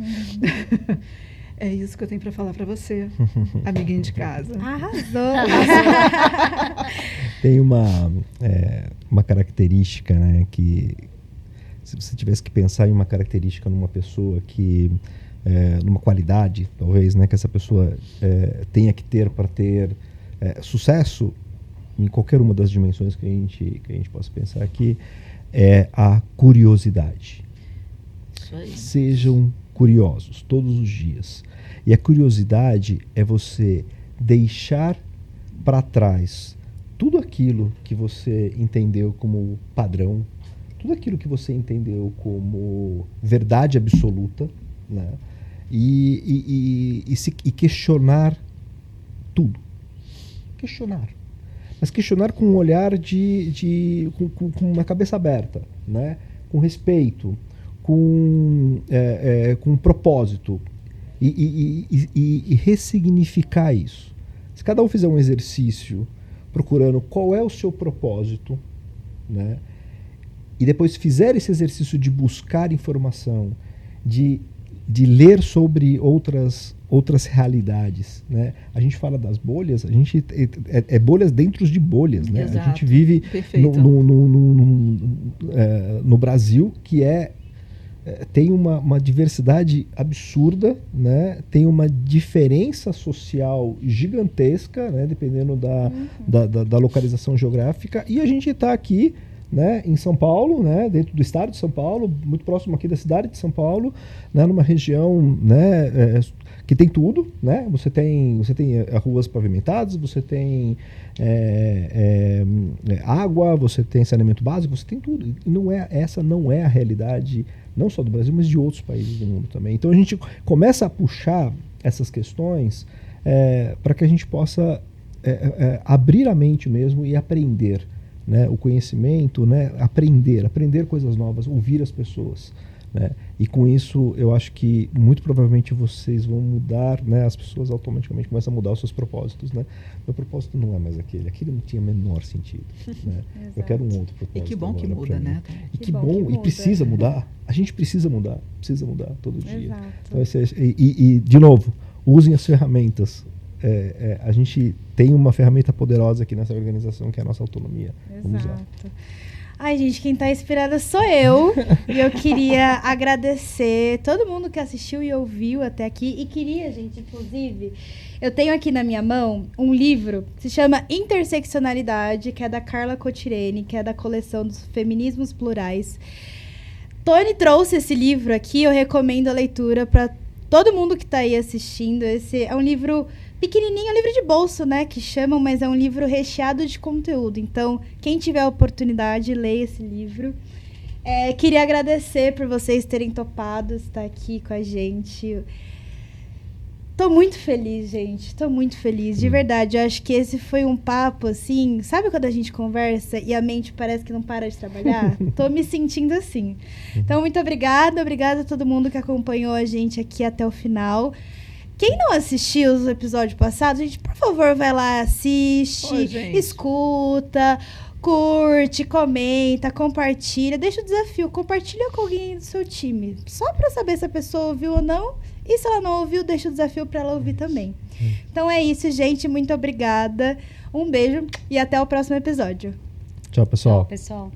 É isso que eu tenho para falar para você, amiguinho de casa. Arrasou! Tem uma característica, né, que se você tivesse que pensar em uma característica numa pessoa que numa qualidade, talvez, né, que essa pessoa tenha que ter para ter sucesso em qualquer uma das dimensões que a gente possa pensar aqui, é a curiosidade. Isso aí. Sejam curiosos todos os dias. E a curiosidade é você deixar para trás tudo aquilo que você entendeu como padrão, tudo aquilo que você entendeu como verdade absoluta, né? E questionar tudo. Questionar. Mas questionar com um olhar com uma cabeça aberta, né? Com respeito, com propósito. E ressignificar isso. Se cada um fizer um exercício procurando qual é o seu propósito, né? E depois fizer esse exercício de buscar informação, de ler sobre outras realidades, né? A gente fala das bolhas, a gente é bolhas dentro de bolhas, né? Exato. A gente vive no Brasil, que tem uma diversidade absurda, né? Tem uma diferença social gigantesca, né? Dependendo da localização geográfica, e a gente está aqui, né, em São Paulo, né, dentro do estado de São Paulo, muito próximo aqui da cidade de São Paulo, né, numa região, né, que tem tudo, né? Você tem ruas pavimentadas, você tem água, você tem saneamento básico, você tem tudo. E essa não é a realidade, não só do Brasil, mas de outros países do mundo também. Então a gente começa a puxar essas questões para que a gente possa abrir a mente mesmo e aprender, né, o conhecimento, né, aprender coisas novas, ouvir as pessoas, né, e com isso eu acho que muito provavelmente vocês vão mudar, né, as pessoas automaticamente começam a mudar os seus propósitos, né. Meu propósito não é mais aquele não tinha menor sentido, né. Eu quero um outro propósito. E que bom que muda, né? E que bom, e precisa mudar. A gente precisa mudar todo dia. Então, de novo, usem as ferramentas. A gente tem uma ferramenta poderosa aqui nessa organização, que é a nossa autonomia. Vamos usar. Ai, gente, quem tá inspirada sou eu. E eu queria agradecer todo mundo que assistiu e ouviu até aqui. E queria, gente, inclusive, eu tenho aqui na minha mão um livro que se chama Interseccionalidade, que é da Carla Cotirene, que é da coleção dos Feminismos Plurais. Tony trouxe esse livro aqui, eu recomendo a leitura para todo mundo que tá aí assistindo. Esse é um livro pequenininho, é um livro de bolso, né, que chamam, mas é um livro recheado de conteúdo. Então, quem tiver a oportunidade, leia esse livro. Queria agradecer por vocês terem topado estar aqui com a gente. Tô muito feliz, gente. Tô muito feliz, de verdade. Eu acho que esse foi um papo, assim... Sabe quando a gente conversa e a mente parece que não para de trabalhar? Tô me sentindo assim. Então, muito obrigada. Obrigada a todo mundo que acompanhou a gente aqui até o final. Quem não assistiu os episódios passados, gente, por favor, vai lá, assiste, escuta... Curte, comenta, compartilha, deixa o desafio, compartilha com alguém do seu time, só para saber se a pessoa ouviu ou não, e se ela não ouviu, deixa o desafio para ela ouvir também. Então é isso, gente, muito obrigada, um beijo e até o próximo episódio. Tchau, pessoal. Tchau, pessoal.